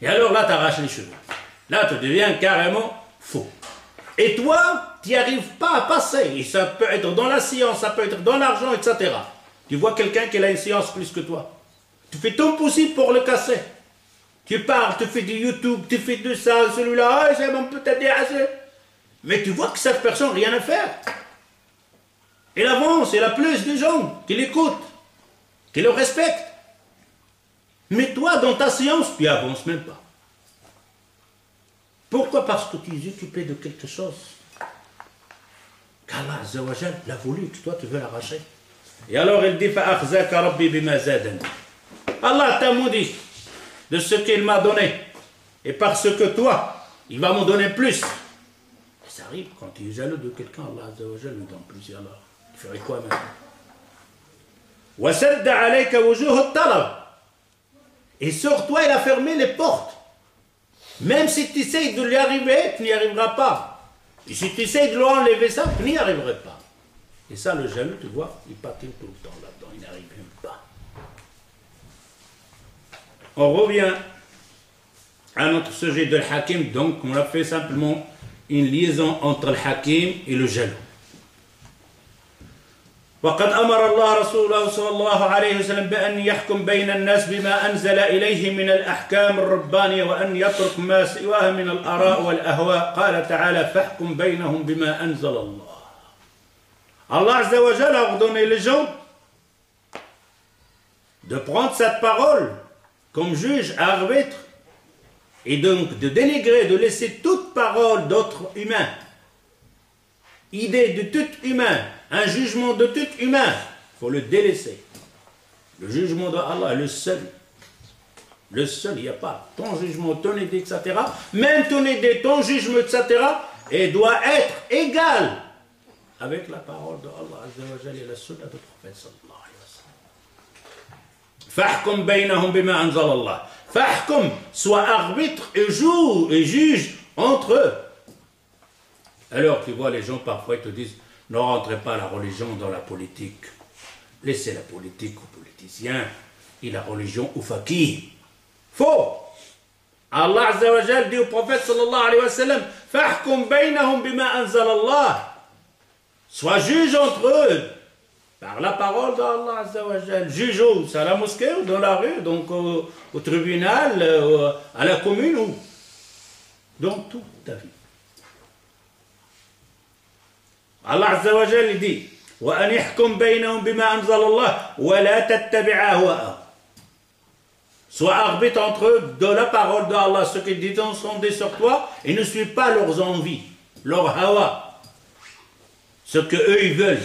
Et alors là, tu arraches les cheveux. Là, tu deviens carrément faux. Et toi, tu n'y arrives pas à passer. Et ça peut être dans la science, ça peut être dans l'argent, etc. Tu vois quelqu'un qui a une science plus que toi. Tu fais ton possible pour le casser. Tu parles, tu fais du YouTube, tu fais de ça, celui-là, ah, c'est bon, peut-être assez. Mais tu vois que cette personne n'a rien à faire. Elle avance, elle a plus de gens qui l'écoutent, qui le respectent. Mais toi, dans ta science, tu n'avances même pas. Pourquoi? Parce que tu es occupé de quelque chose qu'Allah Azzawajal l'a voulu, que toi tu veux l'arracher. Et alors il dit فَأَخْزَاكَ رَبِّي بِمَا زَادَنِي. Allah t'a maudit de ce qu'il m'a donné. Et parce que toi, il va me donner plus. Et ça arrive quand tu es jaloux de quelqu'un, Allah Azzawajal lui donne plus. Alors, tu ferais quoi maintenant? وَسَدَّ عَلَيْكَ وُجُوهُ الطَّلَبِ. Et sur toi, il a fermé les portes. Même si tu essayes de lui arriver, tu n'y arriveras pas. Et si tu essayes de lui enlever ça, tu n'y arriverais pas. Et ça, le jaloux, tu vois, il patine tout le temps là-dedans, il n'arrive même pas. On revient à notre sujet de l'hakim, donc on a fait simplement une liaison entre le hakim et le jaloux. وقد أمر الله رسوله صلى الله عليه وسلم بأن يحكم بين الناس بما أنزل إليه من الأحكام الربانية وأن يترك ما سواها من الآراء والأهواء. قال تعالى فاحكم بينهم بما أنزل الله. Allah Azza wa Jalla a ordonné les gens de prendre cette parole comme juge, arbitre, et donc de dénigrer, de laisser toute parole d'autres humains, idée de tout humain, un jugement de tout humain, il faut le délaisser. Le jugement d'Allah est le seul. Le seul, il n'y a pas ton jugement, ton idée, etc. Même ton idée, ton jugement, etc. Et doit être égal avec la parole d'Allah Azza wa Jalla et la sunna du prophète sallallahu alayhi wa sallam. Fahkum baynahum bima anzal Allah. Fahkum, soit arbitre et juge entre eux. Alors tu vois, les gens parfois ils te disent, ne rentrez pas la religion dans la politique. Laissez la politique aux politiciens et la religion aux fakirs. Faux. Allah Azza wa Jalla dit au prophète sallallahu alayhi wa sallam, Fahkum baynahum bima anzal Allah. Sois juge entre eux par la parole d'Allah Azza wa Jalla. Juge où? C'est à la mosquée ou dans la rue, donc au tribunal, à la commune ou dans toute ta vie. Allah Azza wa Jalla dit وَأَنْ يَحْكُمْ بَيْنَهُمْ بِمَا أَنزَلَ اللَّهُ وَلَا تَتَّبِعْ أَهْوَاءَهُمْ. Sois arbitre entre eux de la parole d'Allah, ce qu'ils disent sont des sur toi, et ne suis pas leurs envies, leur hawa, ce que eux ils veulent.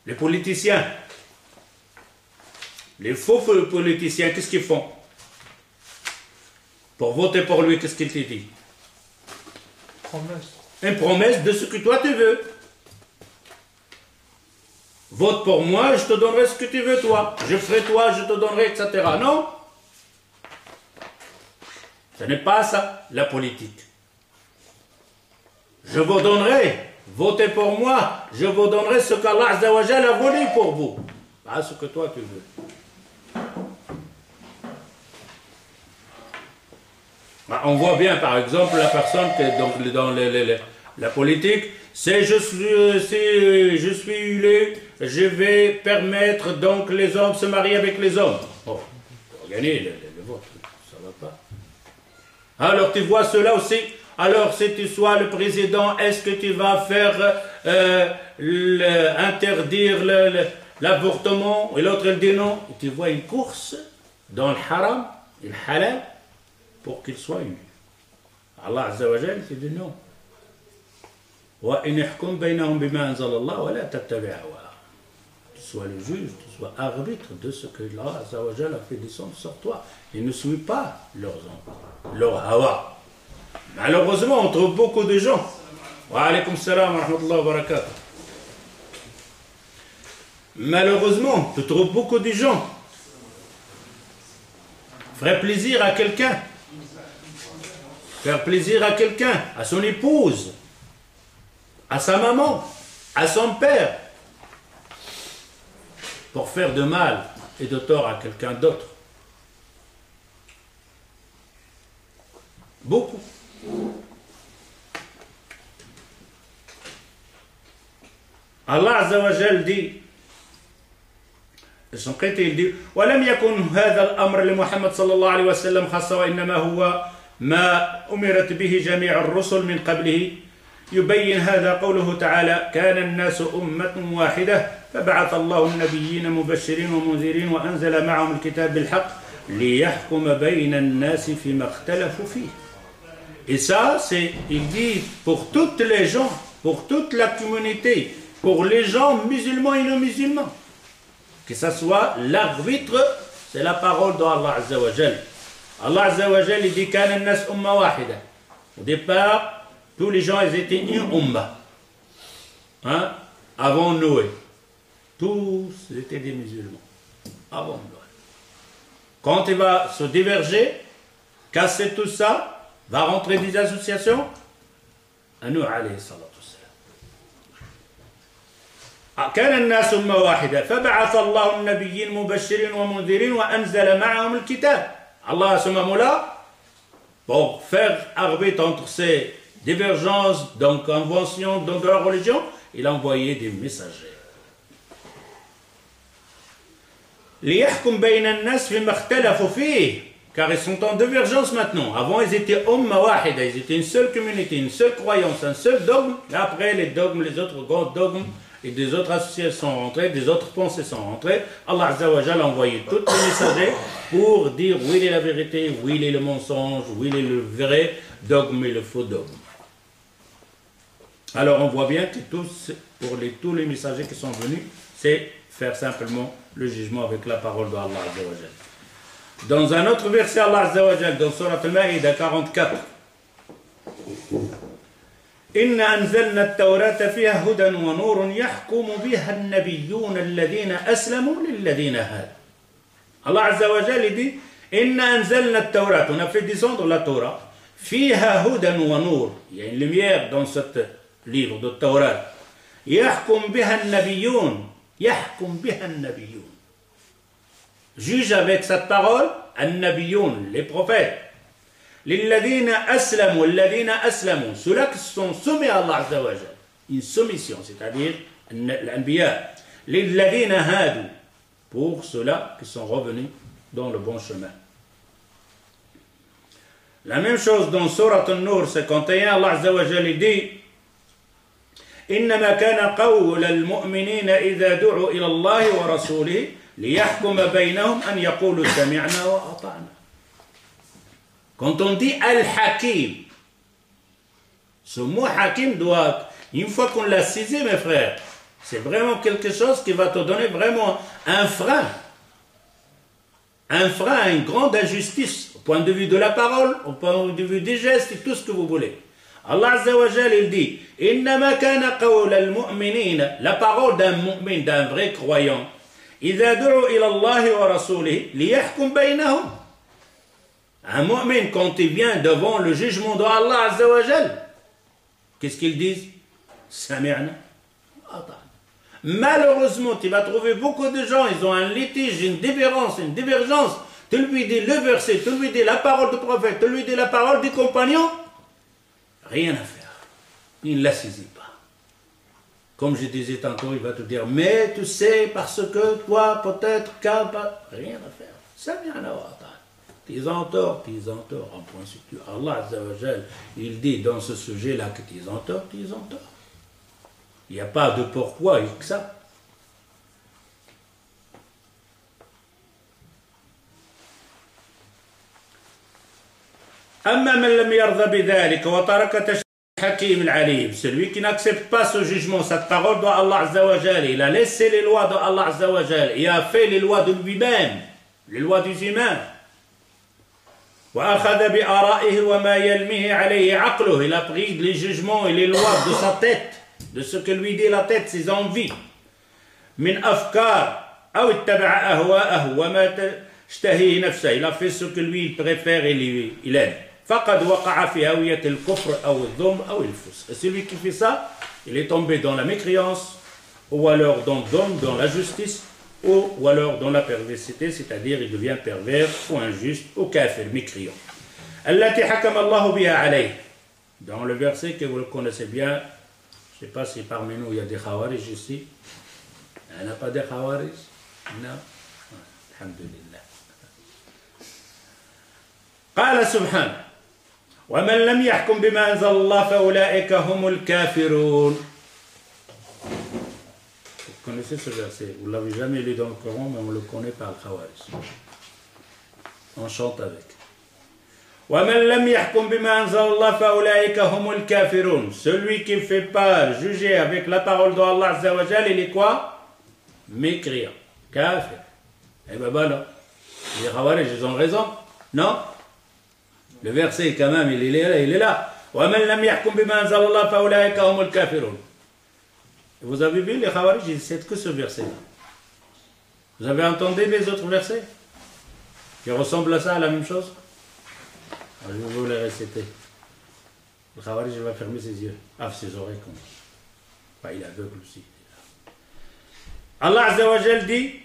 Les politiciens, les faux politiciens, qu'est-ce qu'ils font? Pour voter pour lui, qu'est-ce qu'il te dit? Promesse. Une promesse de ce que toi tu veux. Vote pour moi, je te donnerai ce que tu veux toi. Je ferai toi, je te donnerai, etc. Non. Ce n'est pas ça, la politique. Je vous donnerai, votez pour moi, je vous donnerai ce qu'Allah Azza wa Jalla a voulu pour vous. Pas ce que toi tu veux. Bah, on voit bien par exemple la personne qui est donc dans la politique, c'est je suis élu, je vais permettre donc les hommes se marier avec les hommes. Oh, pour gagner le vote, ça ne va pas. Alors tu vois cela aussi. Alors si tu sois le président, est-ce que tu vas faire interdire l'avortement? Et l'autre il dit non. Et tu vois une course dans le haram, le halal, pour qu'il soit élu. Allah Azza wa Jalla dit non. وَإِنْ يَحْكُمْ بَيْنَهُمْ بِمَا أَنزَلَ اللَّهُ وَلَا تَتَّبِعْ أَهْوَاءَهُمْ. Tu sois le juge, tu sois arbitre de ce que Allah Azza wa Jalla a fait descendre sur toi. Et ne suis pas leurs enfants, leur hawa. Malheureusement, on trouve beaucoup de gens. Wa alaykum salam wa rahmatullahi wa barakatuh. Malheureusement, tu trouves beaucoup de gens. Faire plaisir à quelqu'un. Faire plaisir à quelqu'un, à son épouse, à sa maman, à son père, pour faire de mal et de tort à quelqu'un d'autre. Beaucoup. Allah Azza wa Jal dit, il dit ولم يكن هذا الأمر لمحمد صلى الله عليه وسلم خاصة وإنما هو ما أمرت به جميع الرسل من قبله يبين هذا قوله تعالى كان الناس أمة واحدة فبعث الله النبيين مبشرين ومنذرين وأنزل معهم الكتاب بالحق ليحكم بين الناس فيما اختلفوا فيه. Et ça, c'est, il dit, pour toutes les gens, pour toute la communauté, pour les gens musulmans et non musulmans, que ce soit l'arbitre, c'est la parole d'Allah Azza wa Jal. Allah Azza wa Jal, il dit كان الناس أمة واحدة. Au départ, tous les gens, ils étaient une umma. Hein? Avant Noé. Tous étaient des musulmans. Avant Noé. Quand il va se diverger, casser tout ça, va rentrer des associations, Anou alayhi salatu wassalam. كان الناس أمة واحدة فبعث الله النبيين مبشرين ومنذرين وأنزل معهم الكتاب. Allah à ce moment-là, pour faire arbitre entre ces divergences, donc conventions, donc de la religion, il a envoyé des messagers. ليحكم بين الناس فيما اختلفوا فيه. Car ils sont en divergence maintenant. Avant, ils étaient Umma Wahida, ils étaient une seule communauté, une seule croyance, un seul dogme. Et après, les dogmes, les autres grands dogmes et des autres associations sont rentrées, des autres pensées sont rentrées. Allah Azza wa Jal a envoyé tous les messagers pour dire où il est la vérité, où il est le mensonge, où il est le vrai dogme et le faux dogme. Alors, on voit bien que tous les messagers qui sont venus, c'est faire simplement le jugement avec la parole d'Allah Azza wa Jal. Dans un autre verset, Allah Azza wa Jal, dans Surat Al-Ma'idah 44, إنا أنزلنا التوراة فيها هدى ونور يحكم بها النبيون الذين أسلموا للذين هادوا. Allah Azza wa Jal dit إنا أنزلنا التوراة, on a fait descendre la Torah, فيها هدى ونور, il y a une lumière dans ce livre de Torah. يحكم بها النبيون, يحكم بها النبيون. Juge avec cette parole, An-Nabiyoun, les prophètes. Lilladhina aslamu, alladhina aslamu, ceux-là qui sont soumis à Allah Azza wa Jal. Une soumission, c'est-à-dire l'Anbiya. Lilladhina hadu, pour ceux-là qui sont revenus dans le bon chemin. La même chose dans Surat An-Nur 51, Allah Azza wa Jal dit إنما كان قول المؤمنين إذا دعوا إلى الله ورسوله ليحكم بينهم أن يقولوا سمعنا وأطعنا. Quand on dit Al-Hakim, ce mot Hakim doit, une fois qu'on l'a saisi, mes frères, c'est vraiment quelque chose qui va te donner vraiment un frein, une grande injustice, au point de vue de la parole, au point de vue des gestes et tout ce que vous voulez. Allah Azza wa Jal, il dit إنما كان قول المؤمنين, la parole d'un mu'min, d'un vrai croyant, إذا دعوا إلى الله ورسوله ليحكم بينهم. Un mu'min, quand il vient devant le jugement d'Allah Azza wa Jal, qu'est-ce qu'ils disent? Sami'na, ata'na. Malheureusement, tu vas trouver beaucoup de gens, ils ont un litige, une divergence. Tu lui dis le verset, tu lui dis la parole du prophète, tu lui dis la parole du compagnon, rien à faire. Il ne la saisit pas. Comme je disais tantôt, il va te dire, mais tu sais, parce que toi, peut-être, rien à faire. Sami'na wa ata'na. Ils ont tort, en point sur tout. Allah Azza wa Jal, il dit dans ce sujet-là que ils ont tort. Il n'y a pas de pourquoi et que ça. أما من لم يرضى بذلك وترك تشريع الحكيم العليم, celui qui n'accepte pas ce jugement, cette parole de Allah Azza wa Jal, il a laissé les lois de Allah Azza wa Jal, il a fait les lois de lui-même, les lois des humains. وأخذ بآرائه وما يلمه عليه عقله, il a pris les jugements et les lois de sa tête, de ce que lui dit la tête, ses envies. من أفكار أو اتبع أهواءه وما تشتهيه نفسه, il a fait ce que lui il préfère et il aime. فقد وقع في هوية الكفر أو الظلم أو الفسق. Et celui qui fait ça, il est tombé dans la mécréance, ou alors dans la justice, ou alors dans la perversité, c'est-à-dire il devient pervers ou injuste ou kafir, mécréant. التي حكم الله بها عليه. Dans le verset que vous le connaissez bien, je ne sais pas si parmi nous il y a des khawarij ici. Il n'y en a pas de khawarij? Non. Alhamdulillah. قال سبحانه ومن لم يحكم بما أنزل الله فأولئك هم الكافرون. Vous connaissez ce verset, vous ne l'avez jamais lu dans le Coran, mais on le connaît par le Khawarij. On chante avec. وَمَنْ لَمْ يَحْكُمْ بِمَا أَنزَلَ اللَّهُ فَأُولَٰئِكَ هُمُ الْكَافِرُونَ. Celui qui ne fait pas juger avec la parole d'Allah Azza wa Jal, il est quoi? Mécréant, kafir. Eh ben voilà, les Khawarij, ils ont raison, non? Le verset quand même, il est là. وَمَنْ لَمْ يَحْكُمْ بِمَا أَنزَلَ اللَّهُ فَأُولَٰئِكَ هُمُ الْكَافِرُونَ. Vous avez vu, les Khawarij, ils ne citent que ce verset-là. Vous avez entendu les autres versets qui ressemblent à ça, à la même chose? Je vais vous les réciter. Le Khawarij va fermer ses yeux, ses oreilles comme ça. Enfin, il est aveugle aussi. Allah Azza wa Jal dit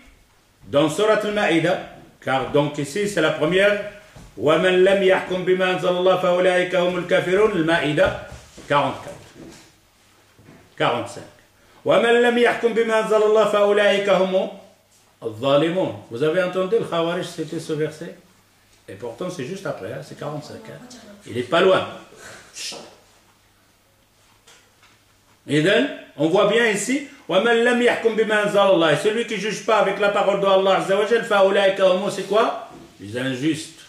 dans Surat al-Ma'ida, car donc ici c'est la première, وَمَنْ لَمْ يَحْكُمْ بِمَا أَنزَلَ اللَّهُ فَأُولَٰئِكَ هُمُ الْكَافِرُونَ. Al-Ma'ida 44, 45. وَمَنْ لَمْ يَحْكُمْ بِمَا أَنزَلَ اللَّهُ فَأُولَٰئِكَ هُمُ الظَّالِمُونَ. Vous avez entendu le Khawarij, c'était ce verset? Et pourtant c'est juste après, hein, c'est 45. Hein. Il n'est pas loin. Et donc, on voit bien ici, وَمَنْ لَمْ يَحْكُمْ بِمَا أَنزَلَ اللَّهُ. Celui qui ne juge pas avec la parole d'Allah Azza wa Jal, فَأُولَٰئِكَ هُمُ, c'est quoi? Les injustes.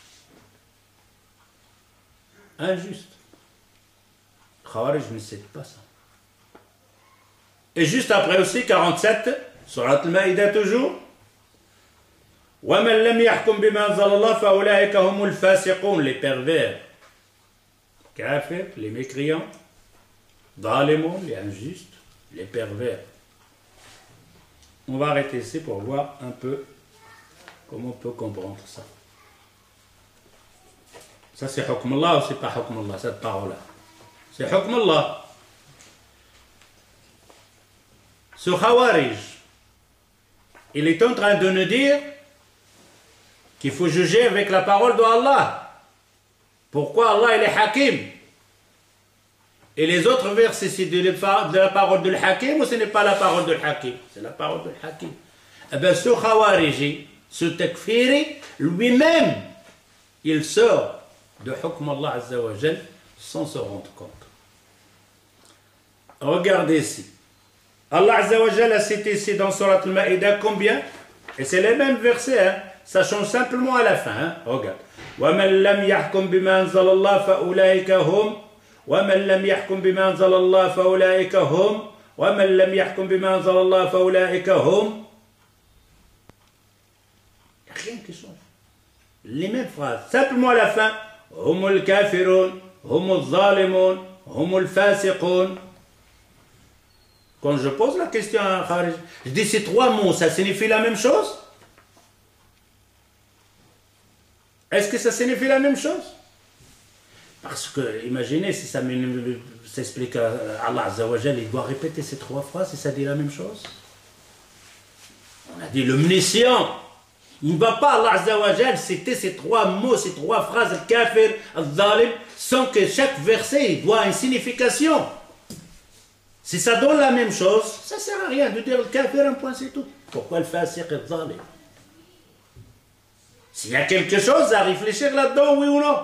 Injustes. Khawarij ne cite pas ça. Et juste après aussi, 47, Surat al-Ma'ida toujours. وَمَنْ لَمْ يَحْكُمْ بِمَا أَنزَلَ اللَّهُ فَأُولَٰئِكَ هُمُ الْفَاسِقُونَ. Les pervers. Kafir, les mécréants. ظالمون, les injustes, les pervers. On va arrêter ici pour voir un peu comment on peut comprendre ça. Ça c'est hukm Allah ou c'est pas hukm Allah, cette parole-là? C'est hukm Allah. Ce Khawarij, il est en train de nous dire qu'il faut juger avec la parole d'Allah. Pourquoi Allah il est Hakim? Et les autres versets, c'est de la parole de l'Hakim ou ce n'est pas la parole de l'Hakim? C'est la parole de l'Hakim. Eh bien, ce Khawariji, ce Takfiri, lui-même, il sort de Hukm Allah Azza wa Jal sans se rendre compte. Regardez ici. Allah Azza wa Jal a cité ici dans Surat al-Ma'ida combien? Et c'est les mêmes versets, hein? Ça change simplement à la fin. Hein? Regarde. وَمَنْ لَمْ يَحْكُمْ بِمَا أَنزَلَ اللَّهُ فَأُولَٰئِكَ هُمْ وَمَنْ لَمْ يَحْكُمْ بِمَا أَنزَلَ اللَّهُ فَأُولَٰئِكَ هُمْ وَمَنْ لَمْ يَحْكُمْ بِمَا أَنزَلَ اللَّهُ فَأُولَٰئِكَ هُمْ. Il n'y a rien qui change. Les mêmes phrases. Simplement à la fin. هُمُ الْكَافِرُونَ هُمُ الظَّالِمُونَ هُمُ الْفَاسِقُونَ. Quand je pose la question à Kharij, je dis ces trois mots, ça signifie la même chose? Est-ce que ça signifie la même chose? Parce que, imaginez si ça s'explique à Allah Azza wa Jal, il doit répéter ces trois phrases et ça dit la même chose. On a dit l'omniscient. Il ne va pas, Allah Azza wa Jal, citer ces trois mots, ces trois phrases, le kafir, le zalim, sans que chaque verset il doit une signification. Si ça donne la même chose, ça ne sert à rien de dire le kafir, un point, c'est tout. Pourquoi le fasiq et le zalim? S'il y a quelque chose à réfléchir là-dedans, oui ou non?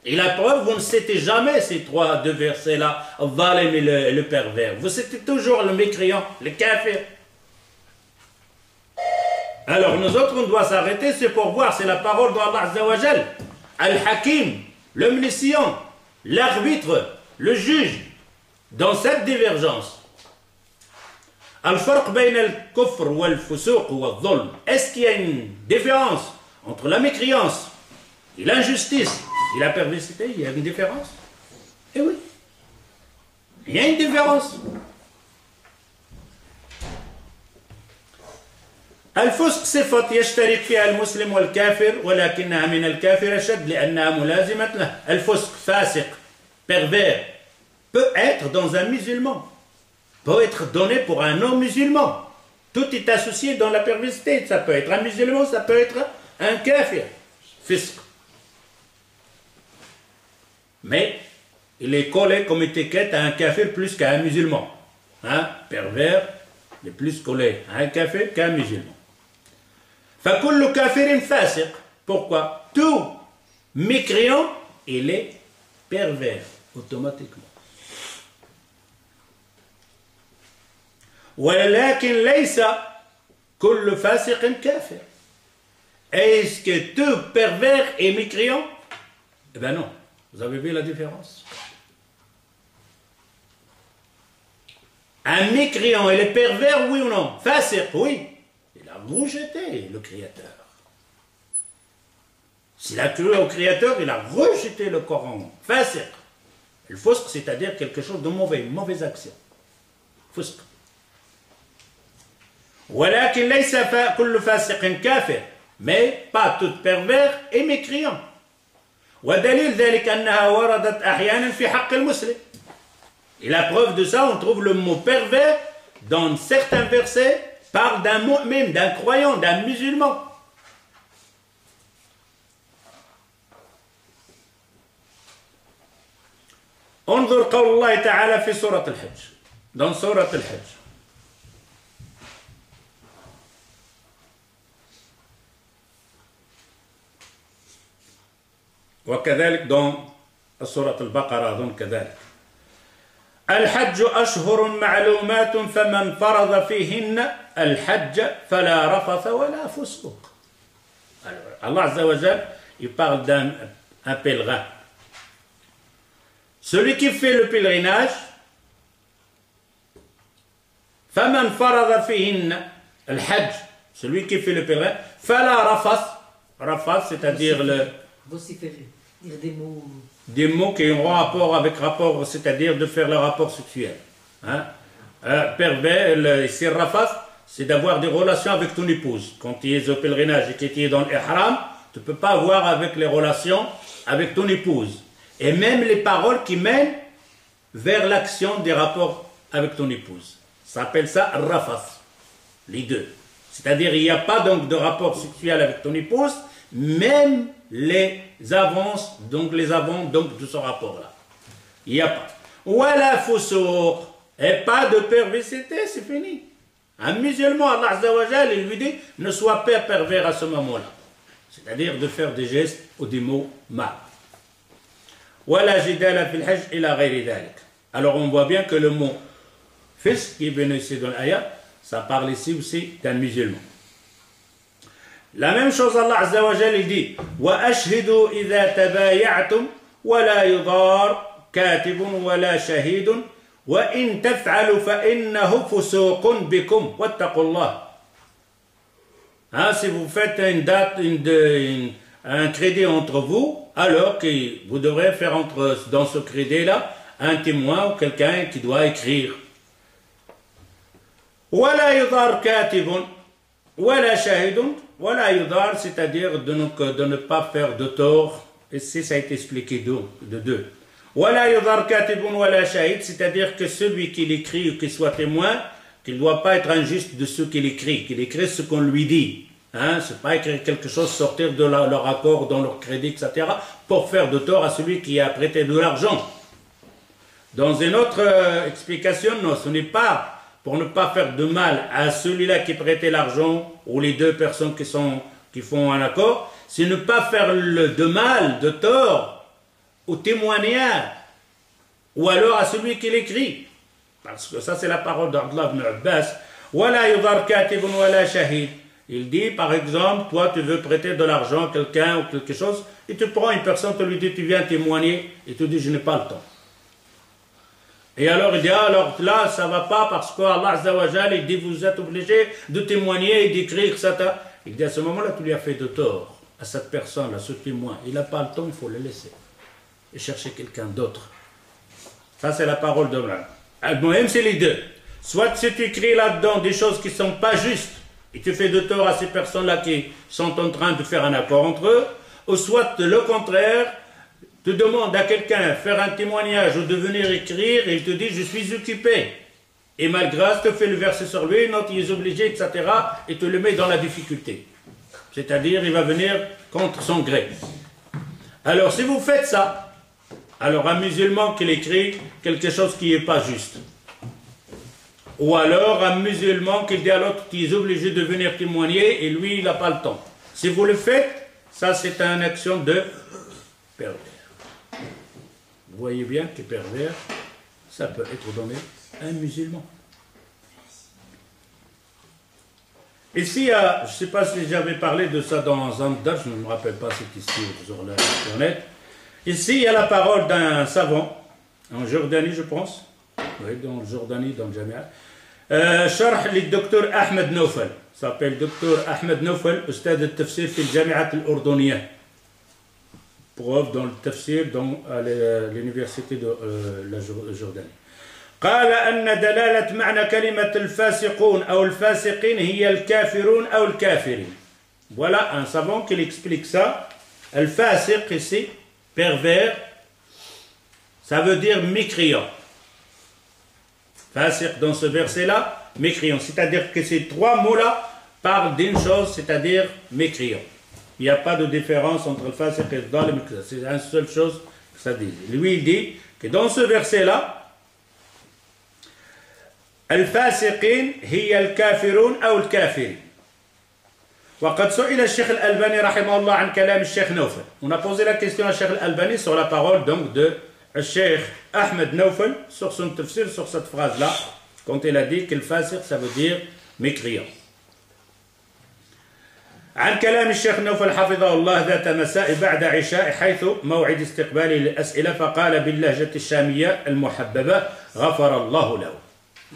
Et la preuve, vous ne citez jamais ces deux versets-là, le zalim et le pervers. Vous citez toujours le mécréant, le kafir. Alors nous autres, on doit s'arrêter, c'est pour voir, c'est la parole d'Allah Azza wa Jal, Al-Hakim, l'omniscient, l'arbitre, le juge, dans cette divergence. Al-Farq bayna al-kufr wal-fusuq wal-dhulm. Est-ce qu'il y a une différence entre la mécréance et l'injustice et la perversité? Il y a une différence? Eh oui. Il y a une différence. الفسق صفة يشترك فيها المسلم والكافر ولكنها من الكافر أشد لأنها ملازمة له. الفسق فاسق pervers peut être dans un musulman, peut être donné pour un non-musulman. Tout est associé dans la perversité. Ça peut être un musulman, ça peut être un kafir. Fisq. Mais il est collé comme étiquette à un kafir plus qu'à un musulman. Un pervers est plus collé à un kafir qu'à un musulman. فَكُلُّ كَافِرٍ فَاسِقٍ. Pourquoi? Tout mécréant, il est pervers, automatiquement. وَلَكِنْ لَيْسَ كُلُّ فَاسِقٍ كَافِرٍ. Est-ce que tout pervers est mécréant? Eh bien non. Vous avez vu la différence? Un mécréant, il est pervers, oui ou non? Fasiq, oui. Il a rejeté le Créateur. S'il a cru au Créateur, il a rejeté le Coran. Fasiq. Le fusq, c'est-à-dire quelque chose de mauvais, une mauvaise action. Fusq. ولكن ليس كل فاسق كافر. Mais pas tout pervers et mécréant. ودليل ذلك أنها وردت أحيانا في حق المسلم. Et la preuve de ça, on trouve le mot pervers dans certains versets, parle d'un mu'min, d'un croyant, d'un musulman. انظر قول الله تعالى في سورة الحج. Dans سورة الحج. وكذلك dans سورة البقرة أظن كذلك. الحج أشهر معلومات فمن فرض فيهن الحج فلا رفث ولا فسوق. Allah Azza wa Jal, il parle d'un pèlerin. Celui qui fait le pèlerinage, فمن فرض فيهن الحج, celui qui fait le pèlerin, فلا رفث, رفث c'est-à-dire le vociférer, dire des mots. Des mots qui ont rapport, c'est-à-dire de faire le rapport sexuel. Hein? Pervers, ici, rafath, c'est d'avoir des relations avec ton épouse. Quand tu es au pèlerinage et que tu es dans l'ihram, tu ne peux pas avoir avec les relations avec ton épouse. Et même les paroles qui mènent vers l'action des rapports avec ton épouse. Ça s'appelle ça rafath, les deux. C'est-à-dire il n'y a pas donc de rapport sexuel avec ton épouse, même les avances, donc les avant donc de ce rapport-là. Il n'y a pas. Wala fusouq, et pas de perversité, c'est fini. Un musulman, Allah Azza wa Jal, il lui dit, ne sois pas pervers à ce moment-là. C'est-à-dire de faire des gestes ou des mots mal. Wala jidala fil hajj ila ghayri dhalik. Alors on voit bien que le mot fisq qui est venu ici dans l'ayat, ça parle ici aussi d'un musulman. La même chose, Allah Azza wa Jal, il dit وَأَشْهِدُوا إِذَا تَبَايَعْتُمْ وَلَا يُضَارْ كَاتِبٌ وَلَا شَهِيدٌ وَإِن تَفْعَلُوا فَإِنَّهُ فُسُوقٌ بِكُمْ وَاتَّقُوا اللَّهِ. Hein, si vous faites une date, un crédit entre vous, alors que vous devrez faire dans ce crédit-là un témoin ou quelqu'un qui doit écrire. وَلَا يُضَارْ كَاتِبٌ وَلَا شَهِيدٌ. Voilà, yudar, c'est-à-dire de ne pas faire de tort. Et ça a été expliqué de deux. Voilà, yudar katibun wala shahid, c'est-à-dire que celui qui l'écrit ou qui soit témoin, qu'il ne doit pas être injuste de ce qu'il écrit ce qu'on lui dit. Hein, c'est pas écrire quelque chose, sortir de leur accord, dans leur crédit, etc., pour faire de tort à celui qui a prêté de l'argent. Dans une autre explication, non, ce n'est pas pour ne pas faire de mal à celui-là qui prêtait l'argent ou les deux personnes qui font un accord, c'est ne pas faire de mal, de tort au témoignage ou alors à celui qui l'écrit. Parce que ça c'est la parole d'Abdullah ibn Abbas. Wala yudar katibun wala shahid. Il dit par exemple, toi tu veux prêter de l'argent à quelqu'un ou quelque chose, et tu prends une personne, tu lui dis tu viens témoigner, et tu dis je n'ai pas le temps. Et alors il dit, alors là, ça ne va pas parce que Allah Azza wa Jal, il dit, vous êtes obligé de témoigner et d'écrire ça. Il dit, à ce moment-là, tu lui as fait de tort à cette personne-là, ce témoin. Il n'a pas le temps, il faut le laisser. Et chercher quelqu'un d'autre. Ça, c'est la parole de l'homme. Même c'est les deux. Soit si tu écris là-dedans des choses qui ne sont pas justes, et tu fais de tort à ces personnes-là qui sont en train de faire un accord entre eux, ou soit le contraire, tu demandes à quelqu'un de faire un témoignage ou de venir écrire et il te dit je suis occupé. Et malgré ça, tu fais le verset sur lui, non, il est obligé, etc. et te le met dans la difficulté. C'est-à-dire, il va venir contre son gré. Alors, si vous faites ça, Alors un musulman qui écrit quelque chose qui n'est pas juste. Ou alors un musulman qui dit à l'autre qu'il est obligé de venir témoigner et lui il n'a pas le temps. Si vous le faites, ça c'est une action de pervers. Vous voyez bien que pervers, ça peut être donné à un musulman. Ici, je ne sais pas si j'avais parlé de ça dans un dars, je ne me rappelle pas, c'est ici sur l'internet. Ici, il y a la parole d'un savant, en Jordanie, je pense. Oui, dans Jordanie, dans le Jamia. Sharh le docteur Ahmed Noufal. Il s'appelle docteur Ahmed Noufal, ustad de tafsir في الجامعة الأردنية. Prof dans le tafsir dans l'université de la Jordanie. قال أن دلالة معنى كلمة الفاسقون أو الفاسقين هي الكافرون أو الكافرين. Voilà un savant qui explique ça. الفاسق ici, pervers, ça veut dire mécréant. Fasiq dans ce verset-là, mécréant. C'est-à-dire que ces trois mots-là parlent d'une chose, c'est-à-dire mécréant. Il n'y a pas de différence entre le fasiq et le dhalim. C'est une seule chose que ça dit. Lui, il dit que dans ce verset-là, الفاسقين هي الكافرون أو الكافرين. وقد سئل الشيخ الألباني رحمه الله عن كلام الشيخ نوفل. On a posé la question à Cheikh Al-Albani sur la parole donc de Cheikh Ahmed Noufal sur son tafsir, sur cette phrase-là, quand il a dit que le fasiq ça veut dire mécréant. عن كلام الشيخ نوفل حفظه الله ذات مساء بعد عشاء حيث موعد استقباله للأسئلة فقال باللهجة الشامية المحببة غفر الله له.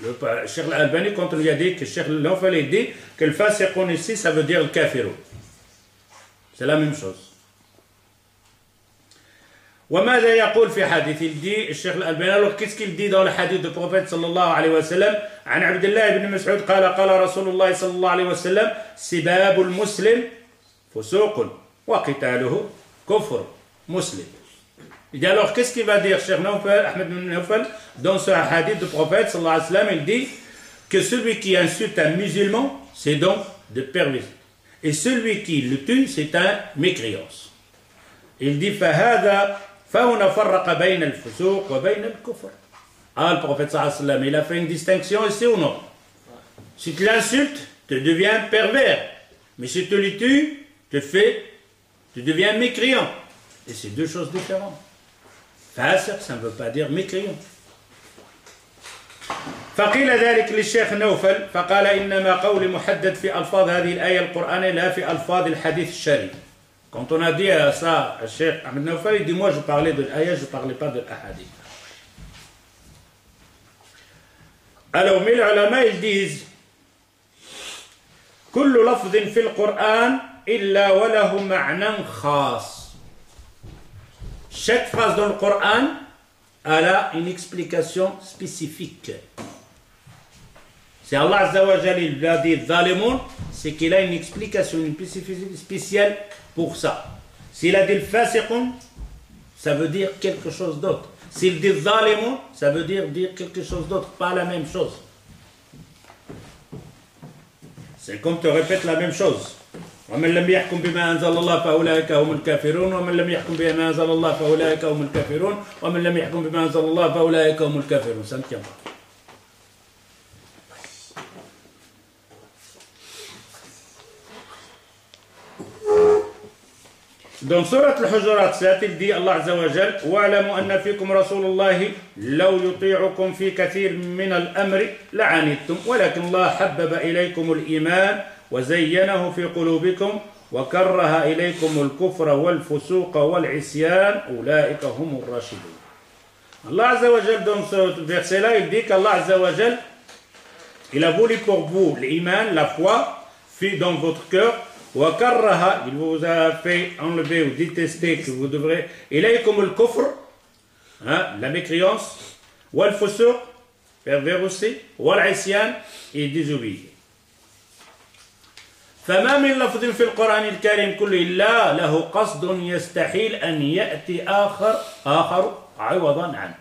Le Cheikh Al-Albani, quand on lui a dit que Cheikh Noufal il dit que le fasiqun ici, ça veut dire le kafirun. C'est la même chose. وماذا يقول في حديث il dit الشيخ الألباني alors qu'est-ce qu'il dit dans le hadith du prophète صلى الله عليه وسلم عن عبد الله بن مسعود قال قال رسول الله صلى الله عليه وسلم سباب المسلم فسوق وقتاله كفر مسلم. Il dit alors qu'est-ce qu'il va dire Cheikh Noufal, Ahmed Noufal dans ce hadith du prophète sallallahu alayhi wa sallam, il dit que celui qui insulte un musulman c'est donc de perversion et celui qui le tue c'est un mécréance. Il dit فهذا فهنا فرق بين الفسوق وبين الكفر. Ah, le prophète sallallahu alayhi wa sallam il a fait une distinction ici ou non? Si tu l'insultes tu deviens pervers, mais si tu le tues tu deviens mécréant et c'est deux choses différentes. فاسق ça ne veut pas dire mécréant. فقيل ذلك للشيخ نوفل فقال إنما قول محدد في ألفاظ هذه الآية القرآنية لا في ألفاظ الحديث الشريف. Quand on a dit ça à Cheikh Ahmed Noufal, il dit moi je parlais de l'ayah, je ne parlais pas de l'ahadith. Alors mais les ulama ils disent كل لفظ في القرآن إلا وله معنى خاص. Chaque phrase dans le Coran elle a une explication spécifique. Si Allah Azza wa Jalla il a dit Zalimun, c'est qu'il a une explication, une spécificité spéciale pour ça. S'il a dit Fasiqun, ça veut dire quelque chose d'autre. S'il dit Zalimun, ça veut dire quelque chose d'autre, pas la même chose. C'est comme tu répètes la même chose. ومن لم يحكم بما أنزل الله فأولئك هم الكافرون ومن لم يحكم بما أنزل الله فأولئك هم الكافرون ومن لم يحكم بما أنزل الله فأولئك هم الكافرون. Ça ne tient pas. Dans Surat Al-Hujurat 7, il dit Allah Azza wa Jal وَاعْلَمُوا أَنَّ فِيكُمْ رَسُولُ اللَّهِ لَوْ يُطِيعُكُمْ فِي كَثِيرٍ مِنَ الْأَمْرِ لَعَنِتُّمْ وَلَكِنْ اللَّهَ حَبَّبَ إِلَيْكُمُ الْإِيمَانَ وزينه في قلوبكم وكره إليكم الكفر والفسوق والعصيان أولئك هم الراشدون. Allah Azza wa Jal dans ce verset-là, il dit qu'Allah Azza wa Jal, il a voulu pour vous l'iman, la foi, fait dans votre cœur, وكره, il vous a fait enlever ou détester que vous devrez, إليكم الكفر, la mécréance, والفسوق, pervers aussi, والعصيان, et désobéir. فما من لفظ في القرآن الكريم كله إلا له قصد يستحيل أن يأتي آخر عوضا عنه.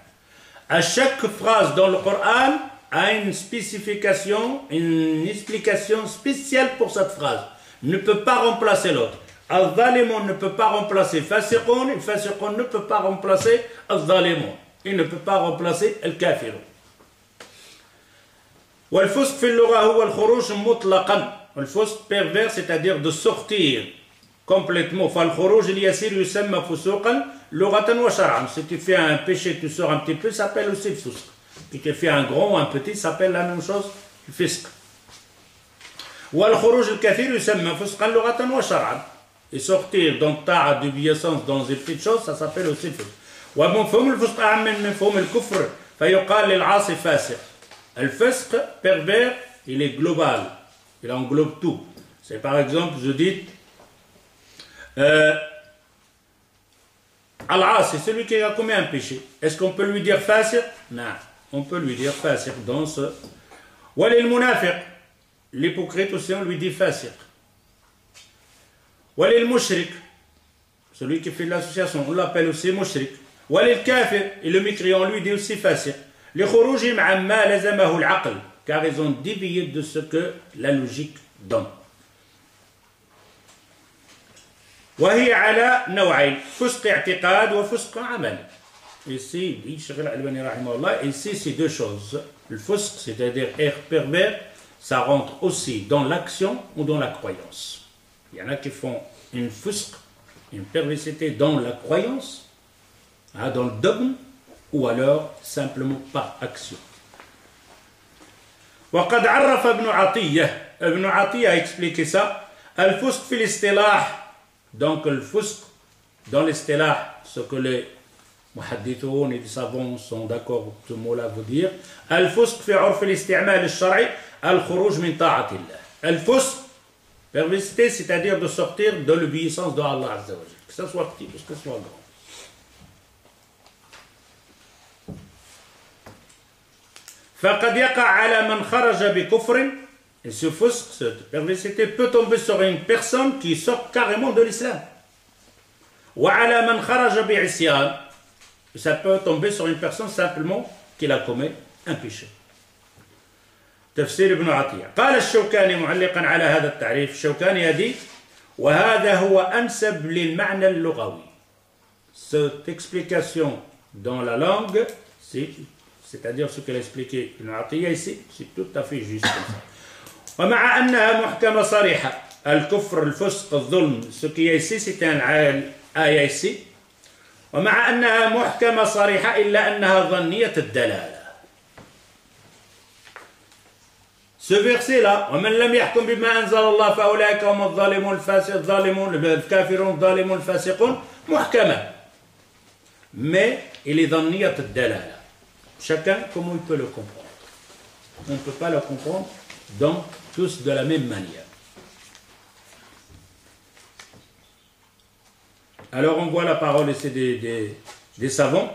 À chaque phrase dans le Coran a une spécification, une explication spéciale pour cette phrase. Ne peut pas remplacer l'autre. Al-Zalimun ne peut pas remplacer Fasiqun, et Fasiqun ne peut pas remplacer Al-Zalimun. Il ne peut pas remplacer Al-Kafirun. والفسق في اللغة هو الخروج مطلقا. الفسق pervers, c'est-à-dire de sortir complètement. فالخروج اليسير يسمى فسوقا لغة وشرعا. Si tu fais un péché, tu sors un petit peu, ça s'appelle aussi fusq. Si tu fais un grand ou un petit, ça s'appelle la même chose, fisq. والخروج الكثير يسمى فسقا لغة وشرعا. Et sortir donc ta'a d'obéissance dans une petite chose, ça s'appelle aussi fisq. ومفهوم الفسق أعم من مفهوم الكفر فيقال للعاصي فاسق. Le fisq pervers, il est global, il englobe tout. C'est par exemple, je dis, Allah, c'est celui qui a commis un péché. Est-ce qu'on peut lui dire fasiq? Non, on peut lui dire fasiq dans ce. Walil munafiq, l'hypocrite aussi, on lui dit fasiq. Walil mushrik, celui qui fait l'association, on l'appelle aussi mushrik. Walil kafir, et le mécréant, on lui dit aussi fasiq. لخروجهم عما لزمه العقل, car ils ont dévié de ce que la logique donne. وهي على نوعين, فسق اعتقاد وفسق عمل. Ici, dit Cheikh Al-Albani rahimahullah, ici c'est deux choses. Le fusq, c'est-à-dire être pervers, ça rentre aussi dans l'action ou dans la croyance. Il y en a qui font une fusq, une perversité dans la croyance, dans le dogme, ou alors simplement par action. وقد عرف ابن عطية a expliqué ça. الفسق في الاصطلاح, donc le fusq dans l'istilah, ce que les muhaddithoun et les savants sont d'accord, ce mot-là veut dire. الفسق في عرف الاستعمال الشرعي الخروج من طاعة الله. الفسق, perversité, c'est-à-dire de sortir de l'obéissance de Allah Azza wa Jalla, que ce soit petit ou que ce soit grand. فقد يقع على من خرج بكفر, et ce fusq, cette perversité peut tomber sur une personne qui sort carrément de l'islam. وعلى من خرج بعصيان, ça peut tomber sur une personne simplement qui a commis un péché. تفسير ابن عطية. قال الشوكاني معلقا على هذا التعريف, الشوكاني a dit وهذا هو أنسب للمعنى اللغوي. Cette explication dans la langue, c'est-à-dire ce qu'elle a expliqué Ibn Atiyya ici, c'est tout à fait juste comme ça. ومع أنها محكمة صريحة, الكفر الفسق الظلم, ce qui est ici c'est un آية ici. ومع أنها محكمة صريحة إلا أنها ظنية الدلالة. Ce verset-là, ومن لم يحكم بما أنزل الله فأولئك هم الظالمون الظالمون الكافرون الظالمون الفاسقون, محكمة. Mais il est ظنية الدلالة. Chacun, comment il peut le comprendre? On ne peut pas le comprendre donc tous de la même manière. Alors on voit la parole ici des savants.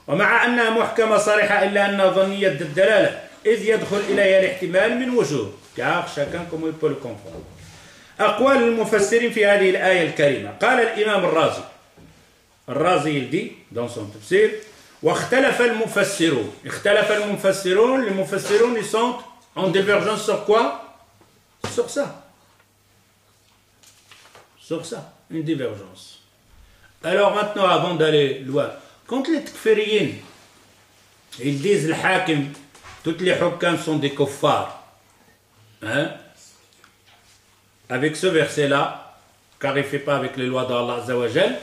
ومع أنها محكمة صريحة إلا أنها ظنية الدلالة إذ يدخل إليها الاحتمال من وجوه, car chacun comment il peut le comprendre. أقوال المفسرين في هذه الآية الكريمة. قال الإمام الرازي il dit dans son tafsir واختلف المفسرون. اختلف المفسرون, les mufassirun ils sont en divergence sur quoi? Sur ça. Sur ça, une divergence. Alors maintenant, avant d'aller loin, quand les takfiriyin, ils disent le hakim, toutes les hukam sont des kuffars, hein? Avec ce verset-là, car il ne fait pas avec les lois d'Allah Azza wa Jal.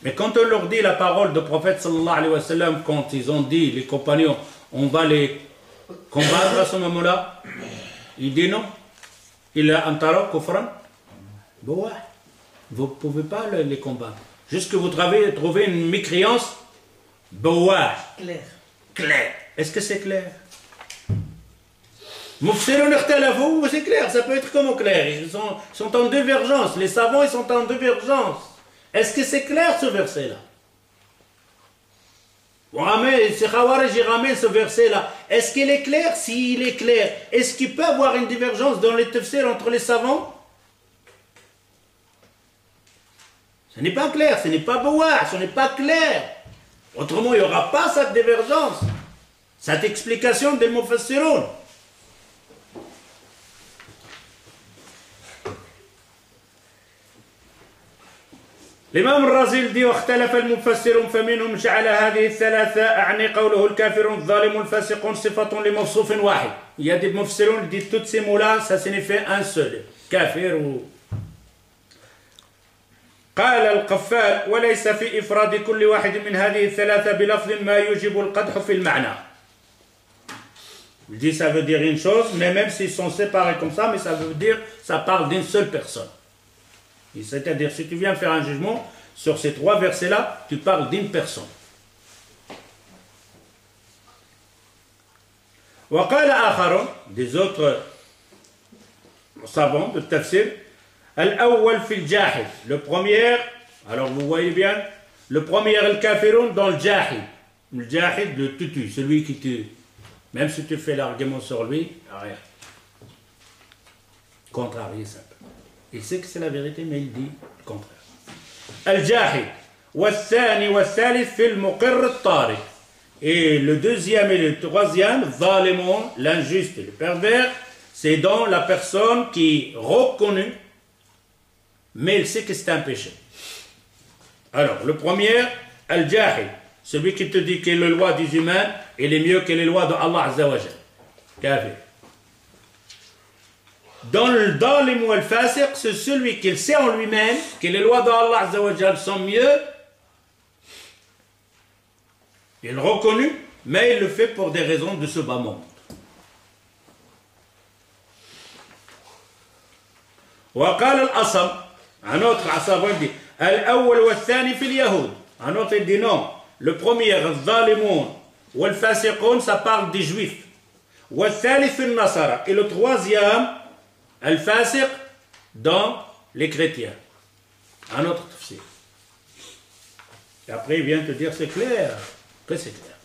Mais quand on leur dit la parole du prophète sallallahu alayhi wa sallam, quand ils ont dit, les compagnons, on va les combattre à ce moment-là, il dit non. Il a antara kufran. Bon, vous ne pouvez pas les combattre. Juste que vous trouvez une mécréance, clair. Est-ce que c'est clair? C'est clair, ça peut être comment clair? Ils sont en divergence. Les savants, ils sont en divergence. Est-ce que c'est clair ce verset-là? C'est Khawarij, il ramène ce verset-là. Est-ce qu'il est clair? S'il est clair, est-ce qu'il peut y avoir une divergence dans les tafsirs entre les savants? Ce n'est pas clair, ce n'est pas bouah, ce n'est pas clair. Autrement, il n'y aura pas cette divergence, cette explication des mufassirun. الإمام الرازي dit واختلف المفسرون فمنهم جعل هذه الثلاثة أعني قوله الكافر الظالم الفاسق صفة لموصوف واحد. Il y a des mufassirun qui disent toutes ces mots-là ça signifie un seul كافر و قال القفال وليس في إفراد كل واحد من هذه الثلاثة بلفظ ما يوجب القدح في المعنى. Il dit ça veut dire une chose, mais même s'ils sont séparés comme ça, mais ça veut dire ça parle d'une seule personne. C'est-à-dire si tu viens faire un jugement sur ces trois versets-là, tu parles d'une personne. وقال آخر des autres savants de tafsir الأول في الجاحد. Le premier, alors vous voyez bien, le premier le kafirun dans le jahid. Le jahid, le tutu, celui qui tue. Même si tu fais l'argument sur lui, rien. Contrarié simplement. Il sait que c'est la vérité, mais il dit le contraire. Al-Jahid. والثاني والثالث في المقر الطارق. Et le deuxième et le troisième, Zalimon, l'injuste et le pervers, c'est dans la personne qui reconnaît, mais il sait que c'est un péché. Alors, le premier, Al-Jahid. Celui qui te dit que les lois des humains, il est mieux que les lois d'Allah Azza wa Jal. Kafir. Dans le Dalim ou le Fasiq, c'est celui qui sait en lui-même que les lois d'Allah Azza wa Jal sont mieux. Il reconnaît, mais il le fait pour des raisons de ce bas monde. وقال الأصم, un autre Asabon dit, Al-Awwal wa Thani fil Yahoud. Un autre dit non. Le premier, Zalimoun, ou le Fasiqoun, ça parle des Juifs. Ou le Thalith, le Nasara. Et le troisième, le Fasiq, dans les chrétiens. Un autre tafsir. Et après, il vient te dire, c'est clair. Que c'est clair.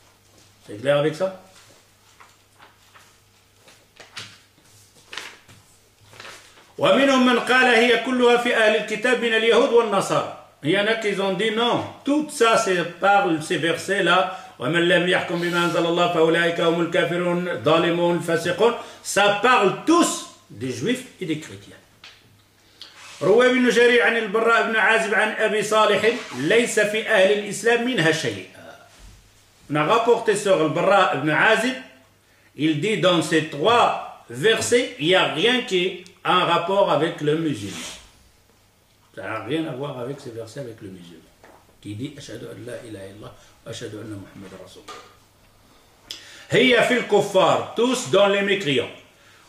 C'est clair avec ça? ومنهم من قال هي كلها في أهل الكتاب من اليهود والنصارى. Il y en a qui ont dit non, tout ça c'est parle ces versets là. ومن لم يحكم بما أنزل الله فأولئك هم الكافرون الظالمون الفاسقون. Ça parle tous des juifs et des chrétiens. روى ابن جرير عن البراء بن عازب عن أبي صالح ليس في أهل الإسلام منها شيء. On a rapporté sur le Barra ibn Azib, il dit dans ces trois versets, il n'y a rien qui a un rapport avec le musulman. Ça n'a rien à voir avec ces versets avec le musulman. Qui dit Ashhadu an la ilaha illallah wa ashhadu anna Muhammad Rasulullah. Hiya fil kuffar, tous dans les mécréants.